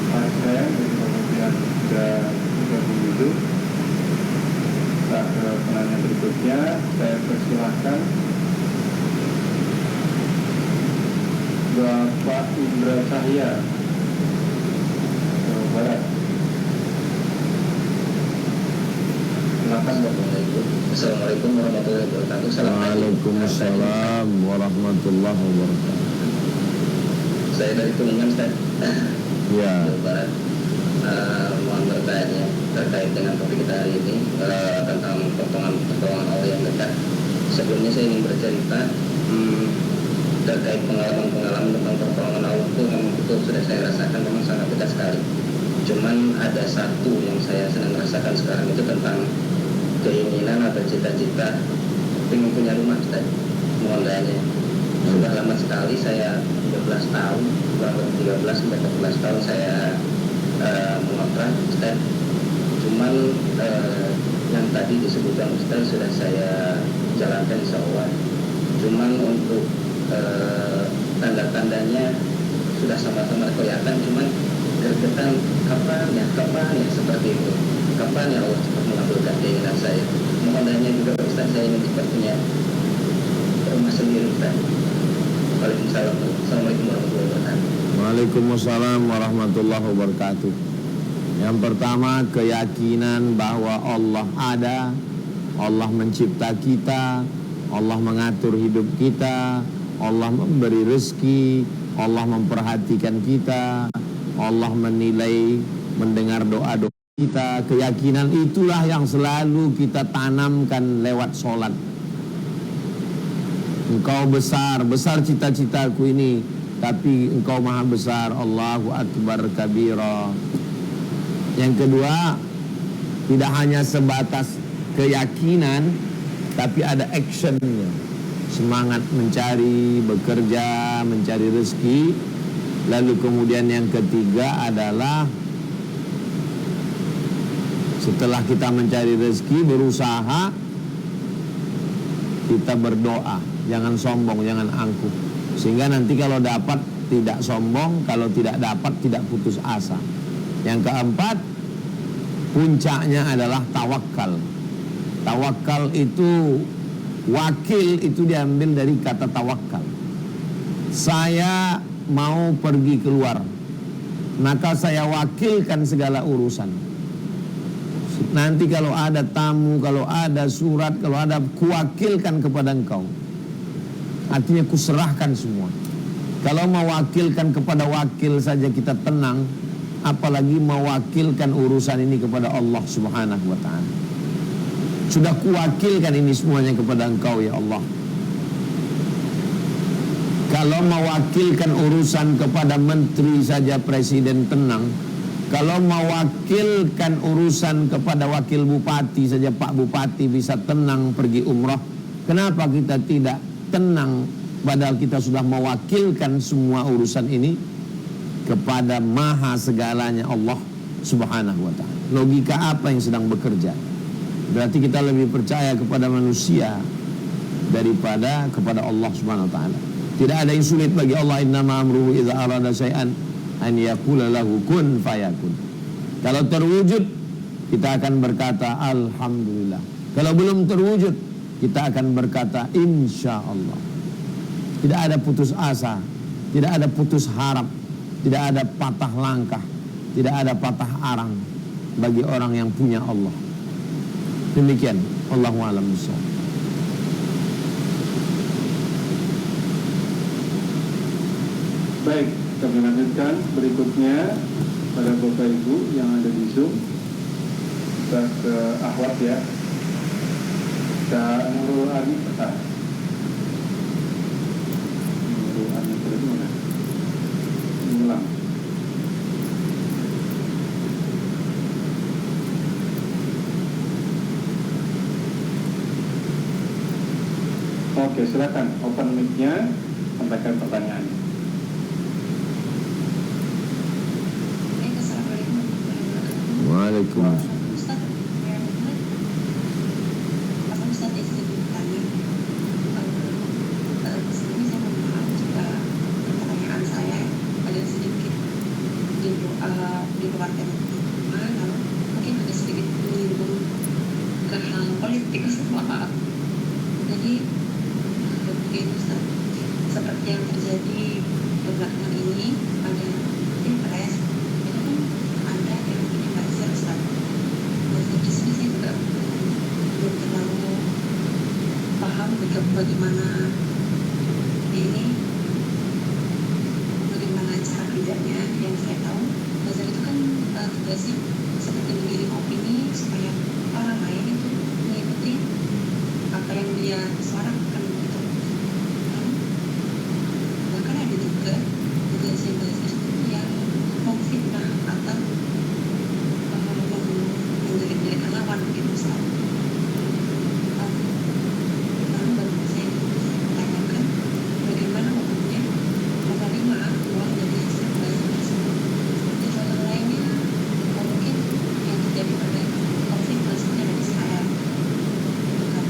Pak saya dari kemudian sudah bergabung dulu. Kita ke pertanyaan berikutnya, saya persilahkan Bapak Indra Cahya, Jawa Barat. Silakan Bapak. Assalamualaikum warahmatullahi wabarakatuh. Waalaikumsalam warahmatullahi wabarakatuh. Saya dari Tulungan, Ustaz. Ya. Jawa Barat. Mohon bertanya terkait dengan topik kita hari ini tentang pertolongan Allah yang dekat. Sebelumnya saya ingin bercerita terkait pengalaman tentang pertolongan Allah itu memang betul sudah saya rasakan, memang sangat dekat sekali. Cuman ada satu yang saya sedang rasakan sekarang itu tentang keinginan atau cita-cita ingin punya rumah, Ustaz. Mohon doanya. Sudah lama sekali, saya 13 tahun, kurang lebih 13 sampai 14 tahun saya mengontrak, Ustaz. Cuman yang tadi disebutkan Ustaz sudah saya jalankan insya Allah. Cuman untuk tanda-tandanya sudah sama-sama kelihatan, cuman gergetan kapan ya seperti itu. Kapan ya Allah cepat mengabulkan keinginan saya. Mohon doanya juga Ustaz, saya ingin cepat punya rumah sendiri, Ustaz. Waalaikumsalam. Assalamualaikum warahmatullahi wabarakatuh. Waalaikumsalam warahmatullahi wabarakatuh. Yang pertama, keyakinan bahwa Allah ada, Allah mencipta kita, Allah mengatur hidup kita, Allah memberi rezeki, Allah memperhatikan kita, Allah menilai, mendengar doa-doa kita. Keyakinan itulah yang selalu kita tanamkan lewat sholat. Engkau besar, besar cita-citaku ini, tapi engkau maha besar. Allahu Akbar kabira. Yang kedua, tidak hanya sebatas keyakinan, tapi ada actionnya. Semangat mencari, bekerja, mencari rezeki. Lalu kemudian yang ketiga adalah setelah kita mencari rezeki, berusaha, kita berdoa. Jangan sombong, jangan angkuh. Sehingga nanti kalau dapat tidak sombong, kalau tidak dapat tidak putus asa. Yang keempat, puncaknya adalah tawakal. Tawakal itu, wakil itu diambil dari kata tawakal. Saya mau pergi keluar, maka saya wakilkan segala urusan. Nanti kalau ada tamu, kalau ada surat, kalau ada, kuwakilkan kepada engkau. Artinya kuserahkan semua. Kalau mewakilkan kepada wakil saja kita tenang, apalagi mewakilkan urusan ini kepada Allah Subhanahu wa ta'ala. Sudah kuwakilkan ini semuanya kepada engkau ya Allah. Kalau mewakilkan urusan kepada menteri saja presiden tenang, kalau mewakilkan urusan kepada wakil bupati saja Pak Bupati bisa tenang pergi umrah, kenapa kita tidak tenang padahal kita sudah mewakilkan semua urusan ini kepada maha segalanya Allah Subhanahu wa ta'ala. Logika apa yang sedang bekerja? Berarti kita lebih percaya kepada manusia daripada kepada Allah Subhanahu wa ta'ala. Tidak ada yang sulit bagi Allah. Innama amruhu idza arada syai'an an yaqula lahu kun fayakun. Kalau terwujud, kita akan berkata alhamdulillah. Kalau belum terwujud, kita akan berkata insya Allah. Tidak ada putus asa, tidak ada putus harap, tidak ada patah langkah, tidak ada patah arang bagi orang yang punya Allah. Demikian, Allahu a'lam bishawab. Baik, kami lanjutkan berikutnya pada Bapak Ibu yang ada di Zoom. Kita ke Ahwat ya. Kak Nurul Ani Petah. Nurul Ani dari mana? Ulang. Oke, silakan open mic-nya, sampaikan pertanyaannya. Waalaikumsalam. Ustaz, saya dengar apa Ustaz izin bertanya? Sebelumnya saya mohon maaf jika pertanyaan saya ada sedikit di luar tema, lalu mungkin ada sedikit menyinggung ke hal politik, Ustaz, maaf. Jadi begini Ustaz, seperti yang terjadi belakangan ini pada Pilpres, itu kan ada yang punya buzzer, Ustaz. Dan di sini saya juga belum terlalu paham bagaimana ini, bagaimana cara kerjanya. Yang saya tahu buzzer itu kan tugasnya seperti mengirim opini supaya orang lain itu mengikuti apa yang dia suarakan gitu. Bahkan ada juga si buzzer itu yang memfitnah atau menjelek-jelekan lawan gitu, Ustaz. Lalu baru saya tanyakan bagaimana hukumnya menerima uang dari hasil buzzer tersebut. Seperti contoh lainnya, mungkin yang terjadi pada konflik Palestina dan Israel. Bukan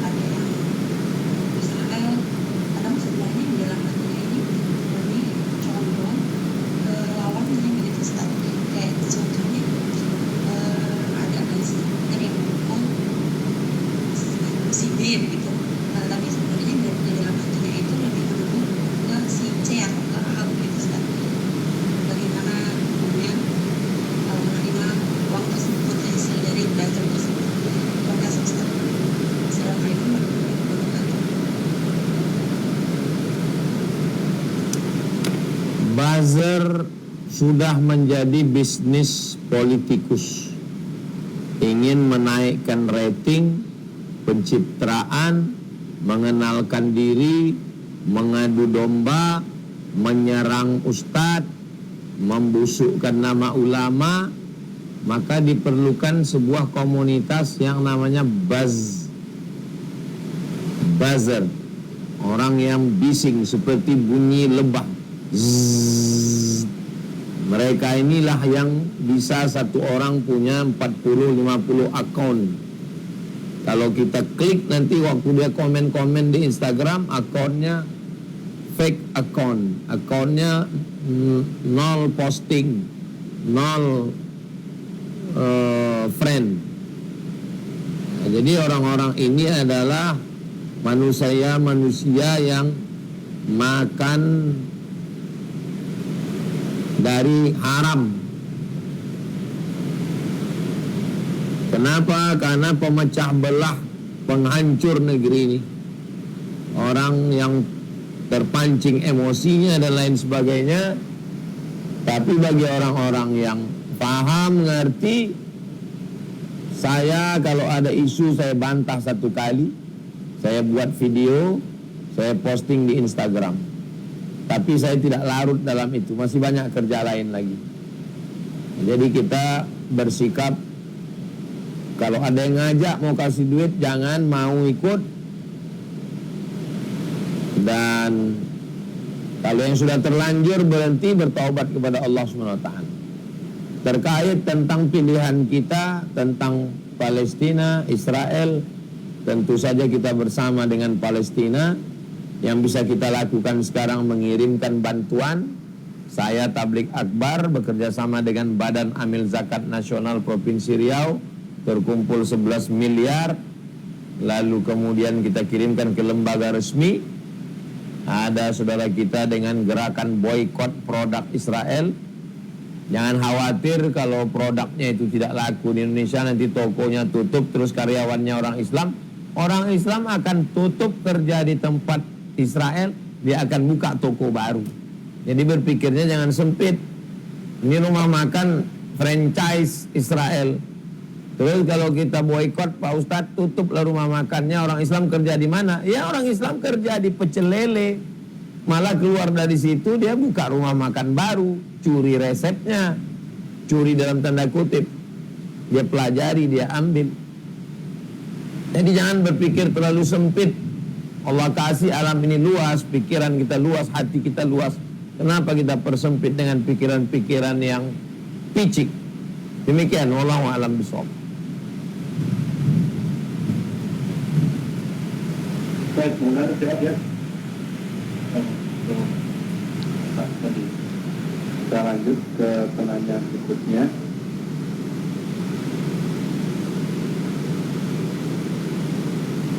ada yang Israel, kadang sebenarnya di dalam hatinya ini lebih condong ke lawannya gitu, Ustaz. Kayak contohnya ada buzzer yang mendukung si B gitu, tapi sebenarnya di dalam hatinya itu lebih mendukung ke si C atau ke A gitu, Ustaz. Bagaimana hukumnya menerima uang tersebut hasil dari buzzer tersebut? Terima kasih, Ustaz. Assalamualaikum warahmatullahi wabarakatuh. Buzzer sudah menjadi bisnis politikus. Ingin menaikkan rating, pencitraan, mengenalkan diri, mengadu domba, menyerang ustadz, membusukkan nama ulama, maka diperlukan sebuah komunitas yang namanya buzzer. Orang yang bising seperti bunyi lebah. Zzz. Mereka inilah yang bisa satu orang punya 40-50 akun. Kalau kita klik nanti waktu dia komen-komen di Instagram, akunnya fake akun, akunnya nol posting, nol friend. Nah, jadi orang-orang ini adalah manusia yang makan dari haram. Kenapa? Karena pemecah belah, penghancur negeri ini. Orang yang terpancing emosinya dan lain sebagainya. Tapi bagi orang-orang yang paham, ngerti, saya kalau ada isu saya bantah satu kali, saya buat video, saya posting di Instagram. Tapi saya tidak larut dalam itu, masih banyak kerja lain lagi. Jadi kita bersikap, kalau ada yang ngajak mau kasih duit, jangan mau ikut. Dan kalau yang sudah terlanjur, berhenti, bertaubat kepada Allah SWT. Terkait tentang pilihan kita tentang Palestina, Israel, tentu saja kita bersama dengan Palestina. Yang bisa kita lakukan sekarang mengirimkan bantuan. Saya Tabligh Akbar bekerja sama dengan Badan Amil Zakat Nasional Provinsi Riau, terkumpul 11 miliar. Lalu kemudian kita kirimkan ke lembaga resmi. Ada saudara kita dengan gerakan boykot produk Israel. Jangan khawatir kalau produknya itu tidak laku di Indonesia, nanti tokonya tutup, terus karyawannya orang Islam. Orang Islam akan tutup kerja di tempat Israel, dia akan buka toko baru. Jadi berpikirnya jangan sempit. Ini rumah makan franchise Israel. Terus kalau kita boykot, Pak Ustadz, tutuplah rumah makannya. Orang Islam kerja di mana? Ya orang Islam kerja di Pecel Lele. Malah keluar dari situ dia buka rumah makan baru, curi resepnya, curi dalam tanda kutip. Dia pelajari, dia ambil. Jadi jangan berpikir terlalu sempit. Allah kasih alam ini luas, pikiran kita luas, hati kita luas. Kenapa kita persempit dengan pikiran-pikiran yang picik? Demikian, wallahu a'lam bishawab. Baik, kemudian jawab ya. Tadi kita lanjut ke penanyaan berikutnya.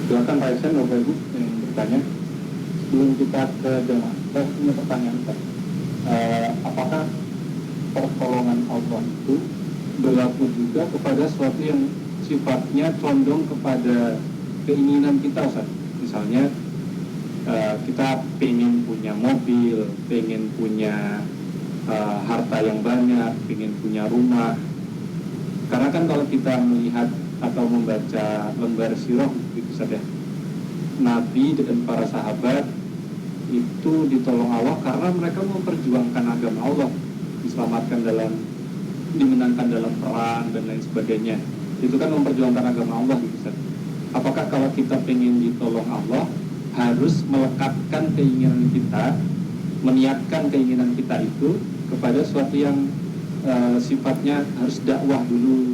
Silakan Pak Isen, Bapak Ibu yang bertanya. Sebelum kita ke jemaah, saya punya pertanyaan Pak. Apakah pertolongan Allah itu berlaku juga kepada sesuatu yang sifatnya condong kepada keinginan kita, Ustaz? Misalnya kita pengen punya mobil, pengen punya harta yang banyak, pengen punya rumah. Karena kan kalau kita melihat atau membaca lembar sirah gitu saja, Nabi dan para sahabat itu ditolong Allah karena mereka memperjuangkan agama Allah, diselamatkan dimenangkan dalam perang dan lain sebagainya. Itu kan memperjuangkan agama Allah gitu saja. Apakah kalau kita pengen ditolong Allah harus melekatkan keinginan kita, meniatkan keinginan kita itu kepada sesuatu yang sifatnya harus dakwah dulu,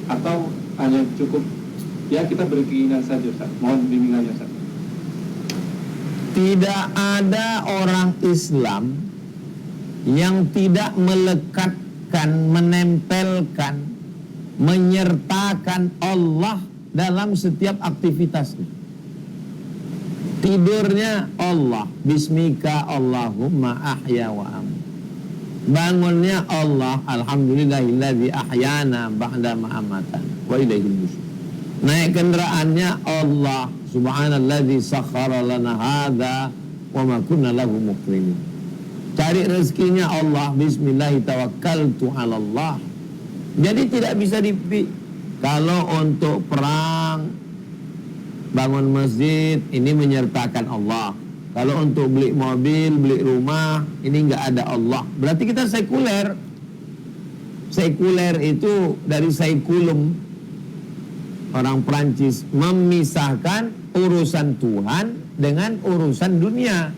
atau hanya cukup ya kita berkeinginan saja, Ustaz? Mohon bimbingannya, Ustaz. Tidak ada orang Islam yang tidak melekatkan, menempelkan, menyertakan Allah dalam setiap aktivitasnya. Tidurnya Allah, bismika Allahumma ahya wa am. Bangunnya Allah, alhamdulillahilladzi ahyana ba'da ma amatan wa ilaihil nusyur. Naik kendaraannya Allah, subhanalladzi sakhkhara lana hadza wa ma kunna lahu muqrinin. Cari rezekinya Allah, bismillah tawakkaltu 'ala Allah. Jadi tidak bisa kalau untuk perang, bangun masjid, ini menyertakan Allah. Kalau untuk beli mobil, beli rumah, ini nggak ada Allah. Berarti kita sekuler. Sekuler itu dari sekulum, orang Perancis, memisahkan urusan Tuhan dengan urusan dunia.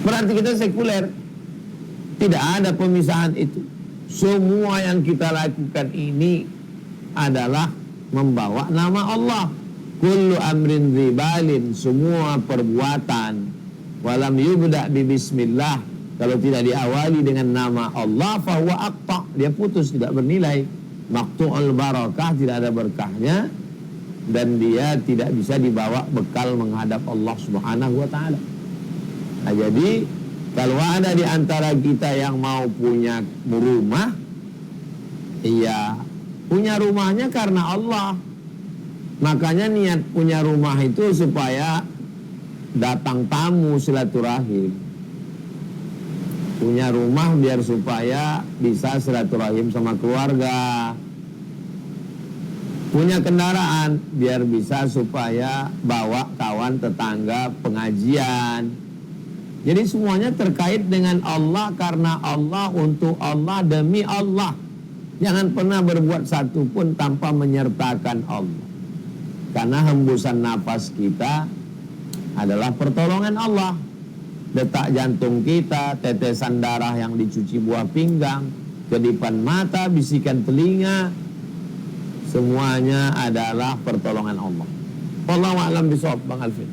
Berarti kita sekuler. Tidak ada pemisahan itu. Semua yang kita lakukan ini adalah membawa nama Allah. Kullu amrin dzibalin, semua perbuatan walam yubda bi bismillah, kalau tidak diawali dengan nama Allah fahuwa aqta, dia putus, tidak bernilai. Maqtu'ul barakah, tidak ada berkahnya, dan dia tidak bisa dibawa bekal menghadap Allah Subhanahu wa taala. Nah, jadi kalau ada di antara kita yang mau punya rumah, iya, punya rumahnya karena Allah. Makanya niat punya rumah itu supaya datang tamu silaturahim. Punya rumah biar supaya bisa silaturahim sama keluarga. Punya kendaraan biar bisa supaya bawa kawan tetangga pengajian. Jadi semuanya terkait dengan Allah, karena Allah, untuk Allah, demi Allah. Jangan pernah berbuat satu pun tanpa menyertakan Allah. Karena hembusan nafas kita adalah pertolongan Allah. Detak jantung kita, tetesan darah yang dicuci buah pinggang, kedipan mata, bisikan telinga, semuanya adalah pertolongan Allah. Wallahu a'lam bishawab, Bang Alvin.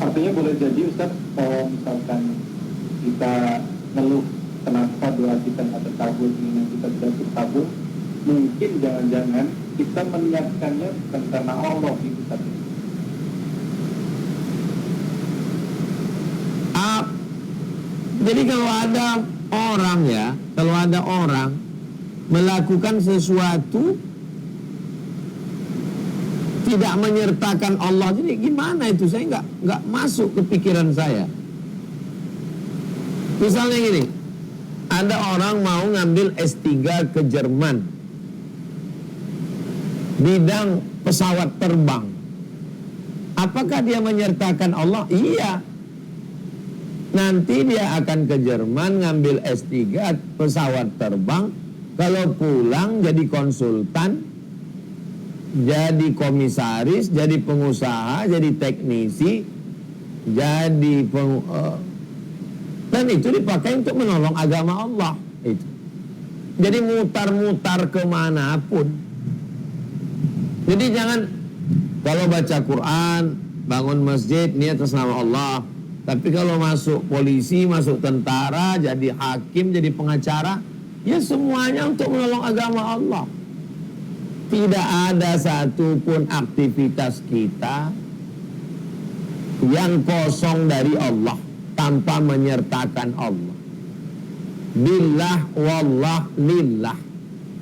Artinya boleh jadi, Ustaz, kalau misalkan kita ngeluh kenapa doa kita nggak terkabul, keinginan kita tidak terkabul, mungkin jangan-jangan kita meniatkannya bukan karena Allah itu tadi. Jadi kalau ada orang melakukan sesuatu tidak menyertakan Allah, jadi gimana itu? Saya nggak masuk ke pikiran saya. Misalnya gini, ada orang mau ngambil S3 ke Jerman, bidang pesawat terbang. Apakah dia menyertakan Allah? Iya. Nanti dia akan ke Jerman ngambil S3 pesawat terbang. Kalau pulang jadi konsultan, jadi komisaris, jadi pengusaha, jadi teknisi, jadi Dan itu dipakai untuk menolong agama Allah. Itu. Jadi mutar-mutar kemanapun. Jadi jangan kalau baca Quran, bangun masjid, niat atas nama Allah. Tapi kalau masuk polisi, masuk tentara, jadi hakim, jadi pengacara, ya semuanya untuk menolong agama Allah. Tidak ada satupun aktivitas kita yang kosong dari Allah tanpa menyertakan Allah. Billah wallah lillah.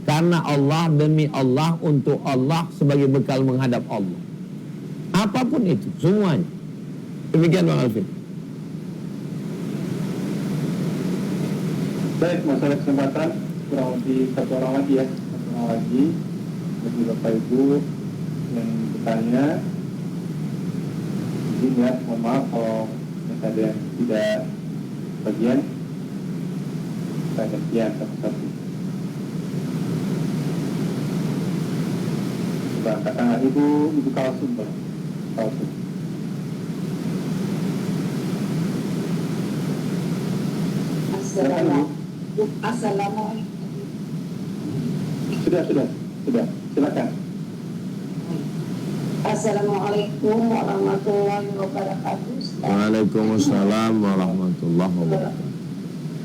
Karena Allah demi Allah untuk Allah sebagai bekal menghadap Allah. Apapun itu, semuanya. Demikian Bang Alvin. Baik, masalah kesempatan kurang lebih satu orang lagi ya, satu orang lagi bagi Bapak Ibu yang bertanya. Izin ya, mohon maaf kalau ada yang tidak bagian, saya gantian satu-satu. Coba angkat tangan Ibu Kalsum, Bang. Kalsum. Assalamualaikum. Sudah. Silakan. Assalamualaikum warahmatullahi wabarakatuh. Waalaikumsalam warahmatullahi wabarakatuh.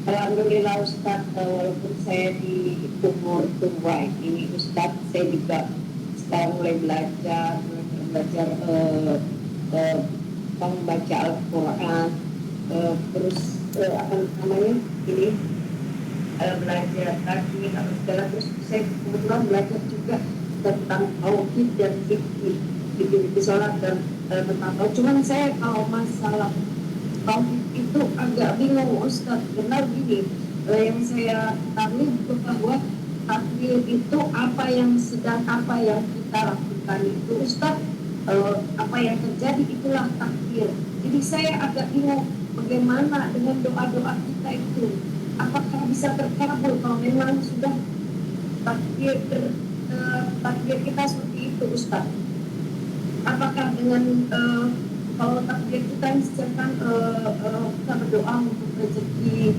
Alhamdulillah Ustaz, walaupun saya di umur tua ini Ustaz, saya juga sekarang mulai belajar membaca Al-Quran, terus apa namanya ini belajar tajwid atau segala, terus saya kebetulan belajar juga tentang tauhid dan fikih di sholat dan tentang tauhid. Cuman saya kalau masalah tauhid itu agak bingung Ustaz. Benar gini, yang saya tahu itu bahwa takdir itu apa yang kita lakukan itu Ustaz, apa yang terjadi itulah takdir. Jadi saya agak bingung bagaimana dengan doa-doa kita itu, apakah bisa terkabul kalau memang sudah takdir kita seperti itu Ustaz? Apakah dengan kalau takdir kita misalkan kita berdoa untuk rezeki,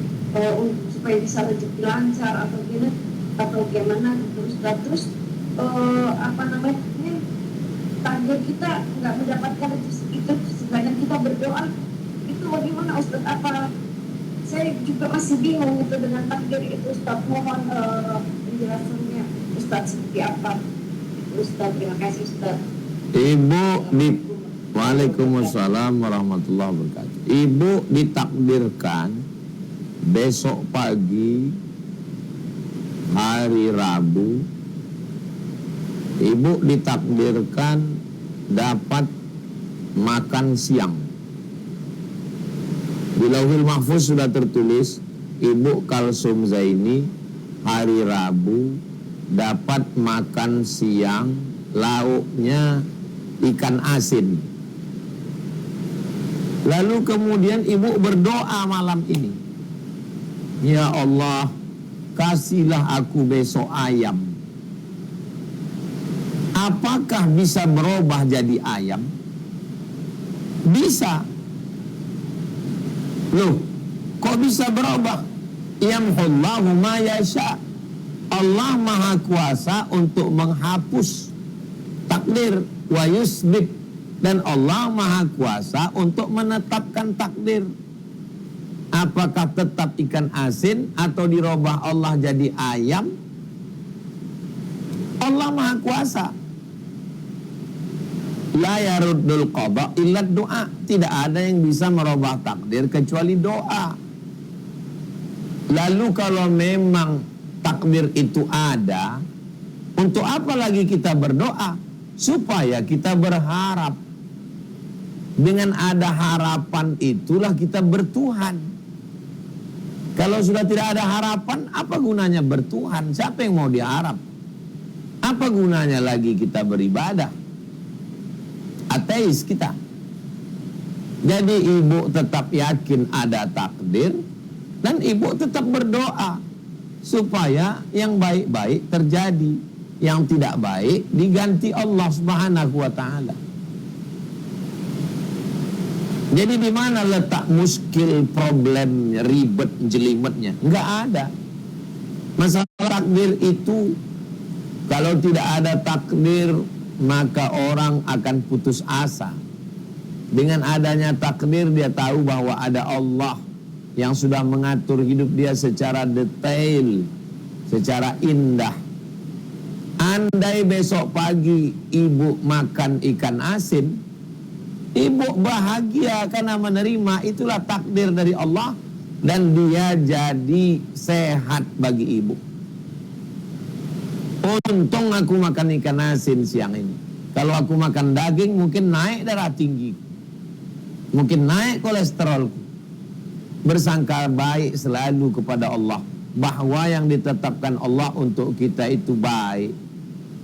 supaya bisa rezeki lancar atau gimana terus apa namanya, takdir kita nggak mendapatkan itu sedangkan kita berdoa, itu bagaimana Ustaz? Apa saya juga masih bingung itu dengan takdir itu Ustaz. Mohon penjelasannya Ustaz seperti apa Ustaz. Terima kasih Ustaz. Ibu di Waalaikumsalam warahmatullahi wabarakatuh. Ibu ditakdirkan besok pagi hari Rabu, ibu ditakdirkan dapat makan siang. Di Lauhul Mahfuz sudah tertulis Ibu Kalsum Zaini hari Rabu dapat makan siang, lauknya ikan asin. Lalu kemudian ibu berdoa malam ini, ya Allah, kasihlah aku besok ayam. Apakah bisa berubah jadi ayam? Bisa. Loh, kok bisa berubah? Yamhullahu ma yasha. Allah Maha Kuasa untuk menghapus takdir, wa yusbit, dan Allah Maha Kuasa untuk menetapkan takdir. Apakah tetap ikan asin atau dirubah Allah jadi ayam? Allah Maha Kuasa. La yaruddul qada illa doa. Tidak ada yang bisa merubah takdir kecuali doa. Lalu kalau memang takdir itu ada, untuk apa lagi kita berdoa? Supaya kita berharap. Dengan ada harapan itulah kita bertuhan. Kalau sudah tidak ada harapan, apa gunanya bertuhan? Siapa yang mau diharap? Apa gunanya lagi kita beribadah? Ateis kita. Jadi ibu tetap yakin ada takdir, dan ibu tetap berdoa supaya yang baik-baik terjadi, yang tidak baik diganti Allah Subhanahu wa ta'ala. Jadi di mana letak muskil, problem, ribet, jelimetnya? Enggak ada. Masalah takdir itu, kalau tidak ada takdir, maka orang akan putus asa. Dengan adanya takdir, dia tahu bahwa ada Allah yang sudah mengatur hidup dia secara detail, secara indah. Andai besok pagi ibu makan ikan asin, ibu bahagia karena menerima, itulah takdir dari Allah, dan dia jadi sehat bagi ibu. Untung aku makan ikan asin siang ini. Kalau aku makan daging, mungkin naik darah tinggi, mungkin naik kolesterolku. Bersangka baik selalu kepada Allah, bahwa yang ditetapkan Allah untuk kita itu baik.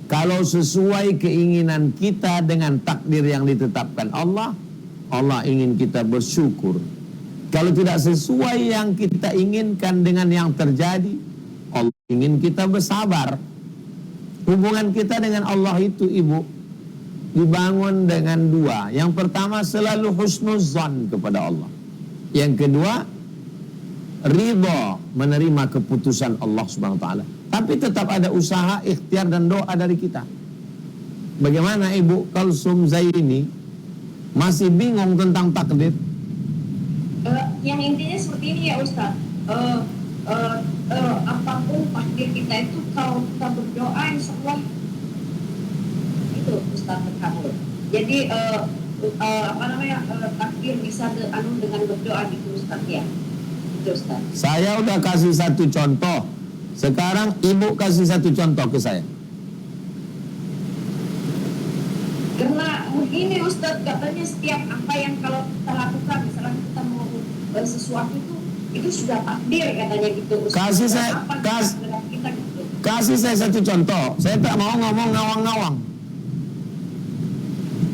Kalau sesuai keinginan kita dengan takdir yang ditetapkan Allah, Allah ingin kita bersyukur. Kalau tidak sesuai yang kita inginkan dengan yang terjadi, Allah ingin kita bersabar. Hubungan kita dengan Allah itu, ibu, dibangun dengan dua. Yang pertama, selalu husnuzan kepada Allah. Yang kedua, ridha, menerima keputusan Allah Subhanahu wa taala. Tapi tetap ada usaha, ikhtiar dan doa dari kita. Bagaimana Ibu Kalsum Zaini masih bingung tentang takdir? Yang intinya seperti ini ya Ustaz. Apapun takdir kita itu, kalau kita berdoa insya Allah itu Ustaz terkabul. Jadi takdir bisa dengan berdoa gitu Ustaz ya. Itu Ustaz. Saya udah kasih satu contoh. Sekarang Ibu kasih satu contoh ke saya. Karena begini Ustaz, katanya setiap apa yang kalau kita lakukan, misalnya kita mau sesuatu itu sudah takdir katanya gitu Ustaz. Kasih saya satu contoh. Saya tak mau ngomong ngawang-ngawang.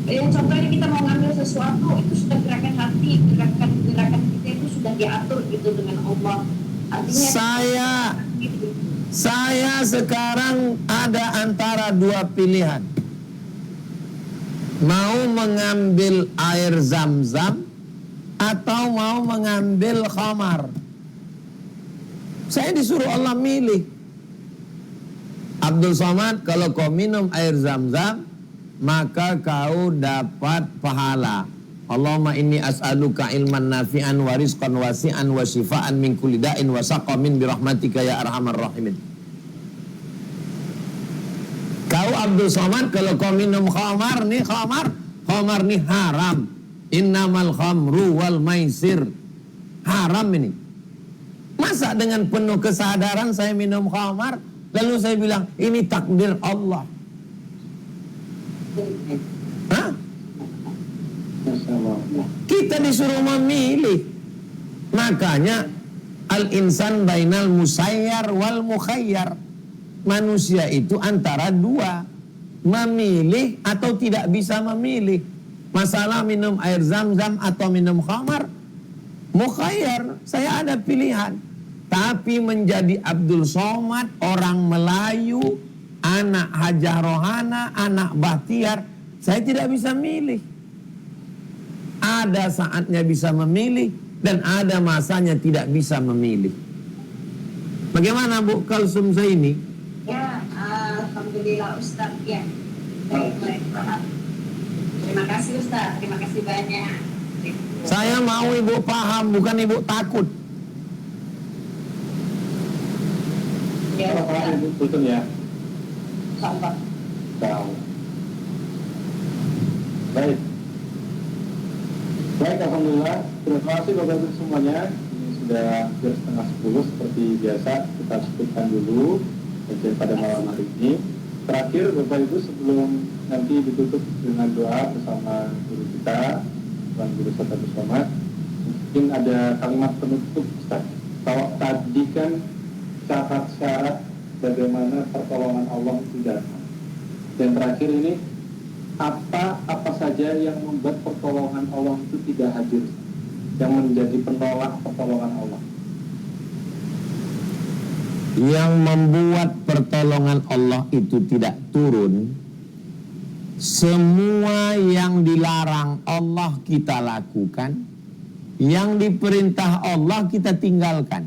Yang contohnya kita mau ngambil sesuatu, itu sudah gerakan hati, gerakan kita itu sudah diatur gitu dengan Allah. Artinya saya sekarang ada antara dua pilihan. Mau mengambil air zam-zam atau mau mengambil khamar. Saya disuruh Allah milih. Abdul Somad, kalau kau minum air zam-zam, maka kau dapat pahala. Allahumma inni as'aluka ilman nafi'an wa rizqan wasi'an wa shifaan min kulli da'in wa saqamin birahmatika ya arhamar rahimin. Kau Abdul Somad, kalau kau minum khamar nih haram. Innamal khamru wal maisir. Haram ini. Masa dengan penuh kesadaran saya minum khamar, lalu saya bilang ini takdir Allah? Hah? Kita disuruh memilih. Makanya al-insan bainal musayyar wal mukhayyar. Manusia itu antara dua, memilih atau tidak bisa memilih. Masalah minum air zam-zam atau minum khamar, mukhayyar, saya ada pilihan. Tapi menjadi Abdul Somad, orang Melayu, anak Hajah Rohana, anak Bahtiar, saya tidak bisa milih. Ada saatnya bisa memilih dan ada masanya tidak bisa memilih. Bagaimana Bu Kalsum Zaini? Ya, alhamdulillah Ustaz ya. Baik. Terima kasih Ustaz, terima kasih banyak. Saya mau Ibu paham, bukan Ibu takut. Ya, Ustaz. Betul ya. Sabar. Tahu. Baik. Baik, alhamdulillah. Terima kasih Bapak Ibu semuanya. Ini sudah hampir setengah 10 seperti biasa. Kita cukupkan dulu kajian pada malam hari ini. Terakhir Bapak Ibu, sebelum nanti ditutup dengan doa bersama guru kita, Tuan Guru Ustaz Abdul Somad, mungkin ada kalimat penutup Ustaz. Kalau tadi kan syarat-syarat bagaimana pertolongan Allah itu datang. Dan terakhir ini, apa saja yang membuat pertolongan Allah itu tidak hadir, yang menjadi penolak pertolongan Allah? Yang membuat pertolongan Allah itu tidak turun Semua yang dilarang Allah kita lakukan, yang diperintah Allah kita tinggalkan.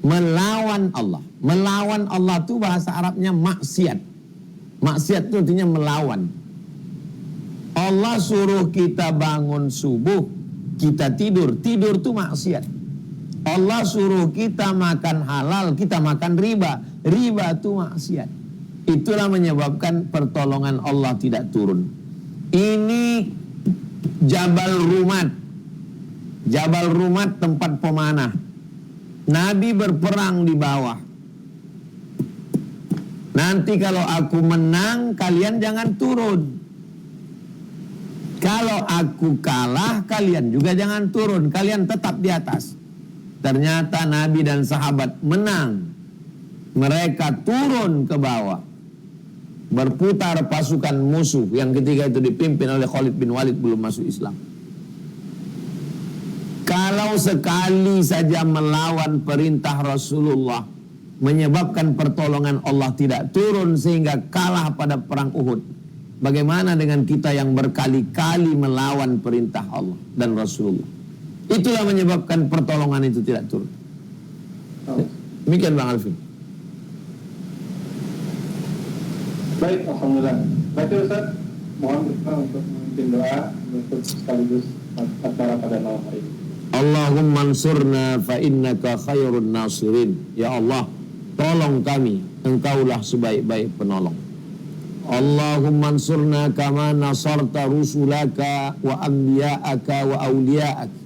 Melawan Allah. Melawan Allah itu bahasa Arabnya maksiat. Maksiat itu artinya melawan. Allah suruh kita bangun subuh, kita tidur. Tidur itu maksiat. Allah suruh kita makan halal, kita makan riba. Riba itu maksiat. Itulah menyebabkan pertolongan Allah tidak turun. Ini Jabal Rumat. Jabal Rumat tempat pemanah. Nabi berperang di bawah. Nanti kalau aku menang, kalian jangan turun. Kalau aku kalah, kalian juga jangan turun. Kalian tetap di atas. Ternyata Nabi dan sahabat menang. Mereka turun ke bawah. Berputar pasukan musuh yang ketika itu dipimpin oleh Khalid bin Walid belum masuk Islam. Kalau sekali saja melawan perintah Rasulullah menyebabkan pertolongan Allah tidak turun sehingga kalah pada perang Uhud, bagaimana dengan kita yang berkali-kali melawan perintah Allah dan Rasulullah? Itulah menyebabkan pertolongan itu tidak turun. Demikian Bang Alvin. Baik, Alhamdulillah. Berarti Ustaz, mohon kita untuk memimpin doa untuk sekaligus acara pada malam hari ini. Allahumma ansurna fa innaka khairun nasirin. Ya Allah, tolong kami, Engkaulah sebaik-baik penolong. Allahumma ansurna kama nasarta rusulaka wa anbiya'aka wa awliya'aka.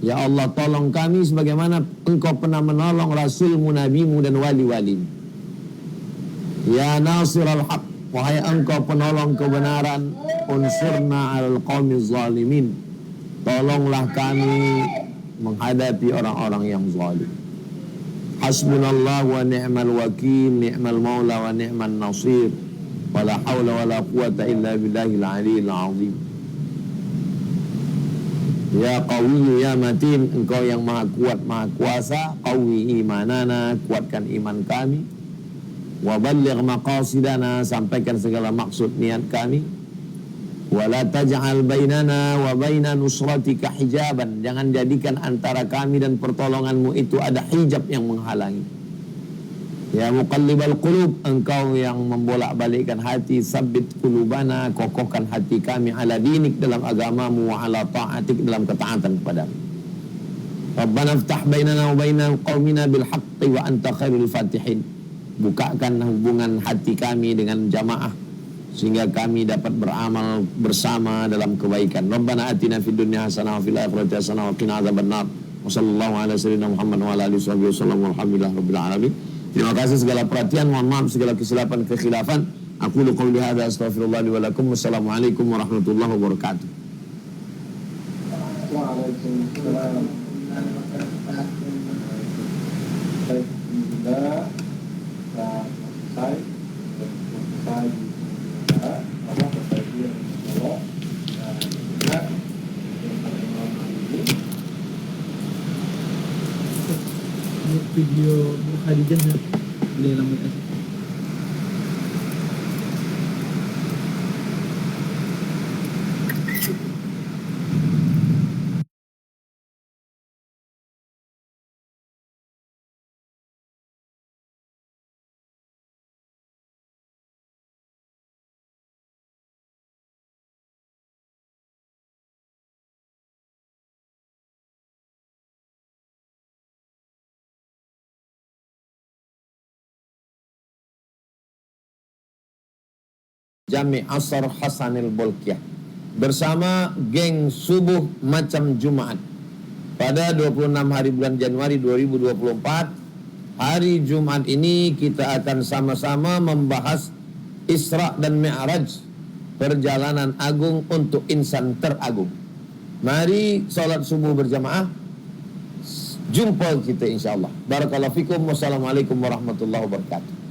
Ya Allah, tolong kami sebagaimana Engkau pernah menolong Rasulmu, Nabimu dan wali-walimu. Ya Nasirul Haq, wahai Engkau penolong kebenaran, unsurna alal qaumiz zalimin. Tolonglah kami menghadapi orang-orang yang zalim. Hasbunallah wa ni'mal wakil, ni'mal maula wa ni'mal nasir. Wala hawla wala quwata illa billahil aliyil azim. Ya Qawi ya Matin, Engkau yang maha kuat maha kuasa. Qawi imanana, kuatkan iman kami. Wa balligh maqasidana, sampaikan segala maksud niat kami. Wa la taj'al bainana wa baina nusratika hijaban, jangan jadikan antara kami dan pertolonganmu itu ada hijab yang menghalangi. Ya muqallibal qulub, Engkau yang membolak-balikkan hati, sabbit qulubana, kokohkan hati kami ala dinik, dalam agamamu, wa ala ta'atik, dalam ketaatan kepadamu. Rabbana iftah bainana wa baina qaumina bil haqqi wa anta khairul fatihin. Bukakan hubungan hati kami dengan jamaah sehingga kami dapat beramal bersama dalam kebaikan. Rabbana atina fid dunya hasanah wa fil akhirati hasanah wa qina adzabannar. Wassallallahu ala sayyidina Muhammad wa ala alihi wasallam. Walhamdulillahirabbil alamin. Terima kasih segala perhatian, mohon maaf segala kesilapan kekhilafan. Aku qouli hadza astaghfirullah li wa lakum. Wassalamualaikum warahmatullahi wabarakatuh. Waalaikumsalam. Baik, kita selesai Allah berbagi Allah dan juga yang pada malam hari ini video Khadijah boleh lama Jami Asar Hasanil Bolkiah bersama geng subuh macam Jumat pada 26 hari bulan Januari 2024. Hari Jumat ini kita akan sama-sama membahas Isra dan Mi'raj, perjalanan agung untuk insan teragung. Mari salat subuh berjamaah. Jumpa kita insyaallah. Barakallahu fikum. Wassalamualaikum warahmatullahi wabarakatuh.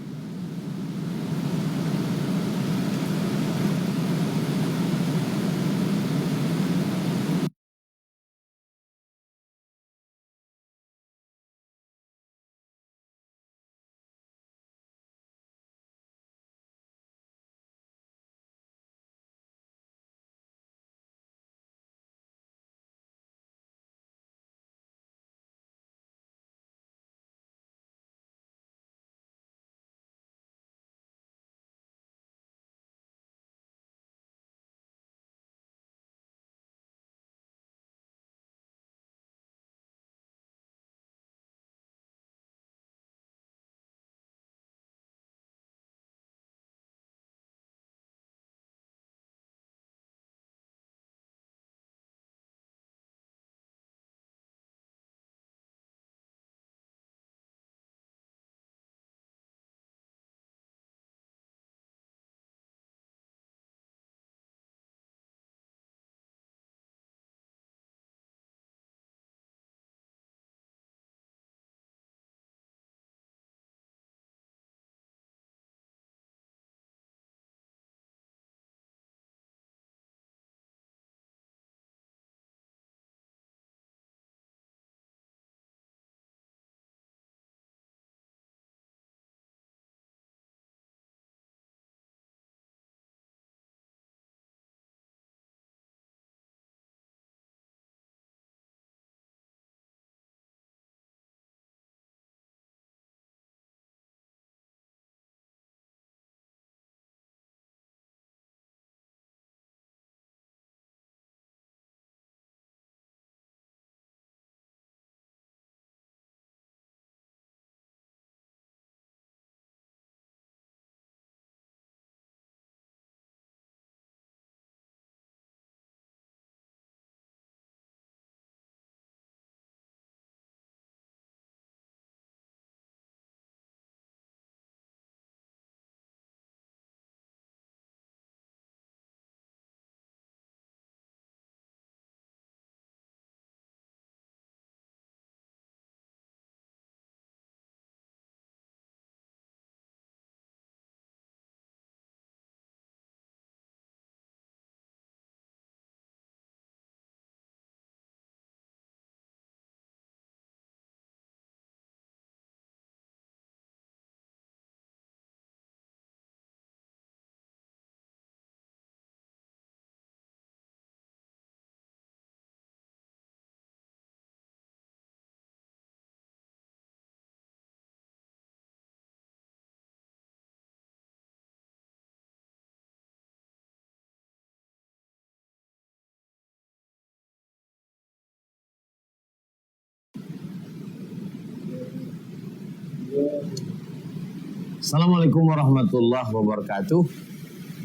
Assalamualaikum warahmatullahi wabarakatuh.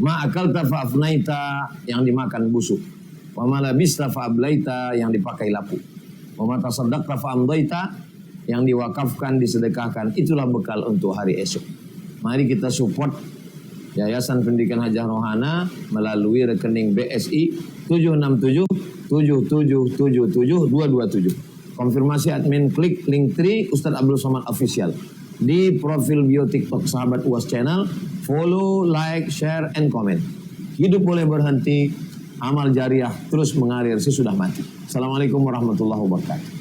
Ma akalta fa'afnaita, yang dimakan busuk. Wa ma labista fa'ablaita, yang dipakai lapuk. Wa ma tasaddaqta fa'amdaita, yang diwakafkan, disedekahkan. Itulah bekal untuk hari esok. Mari kita support Yayasan Pendidikan Hajah Rohana melalui rekening BSI 76777772227. Konfirmasi admin, klik link 3 Ustadz Abdul Somad Official. Di profil bio TikTok Sahabat UAS Channel, follow, like, share, and comment. Hidup boleh berhenti, amal jariah terus mengalir sesudah mati. Assalamualaikum warahmatullahi wabarakatuh.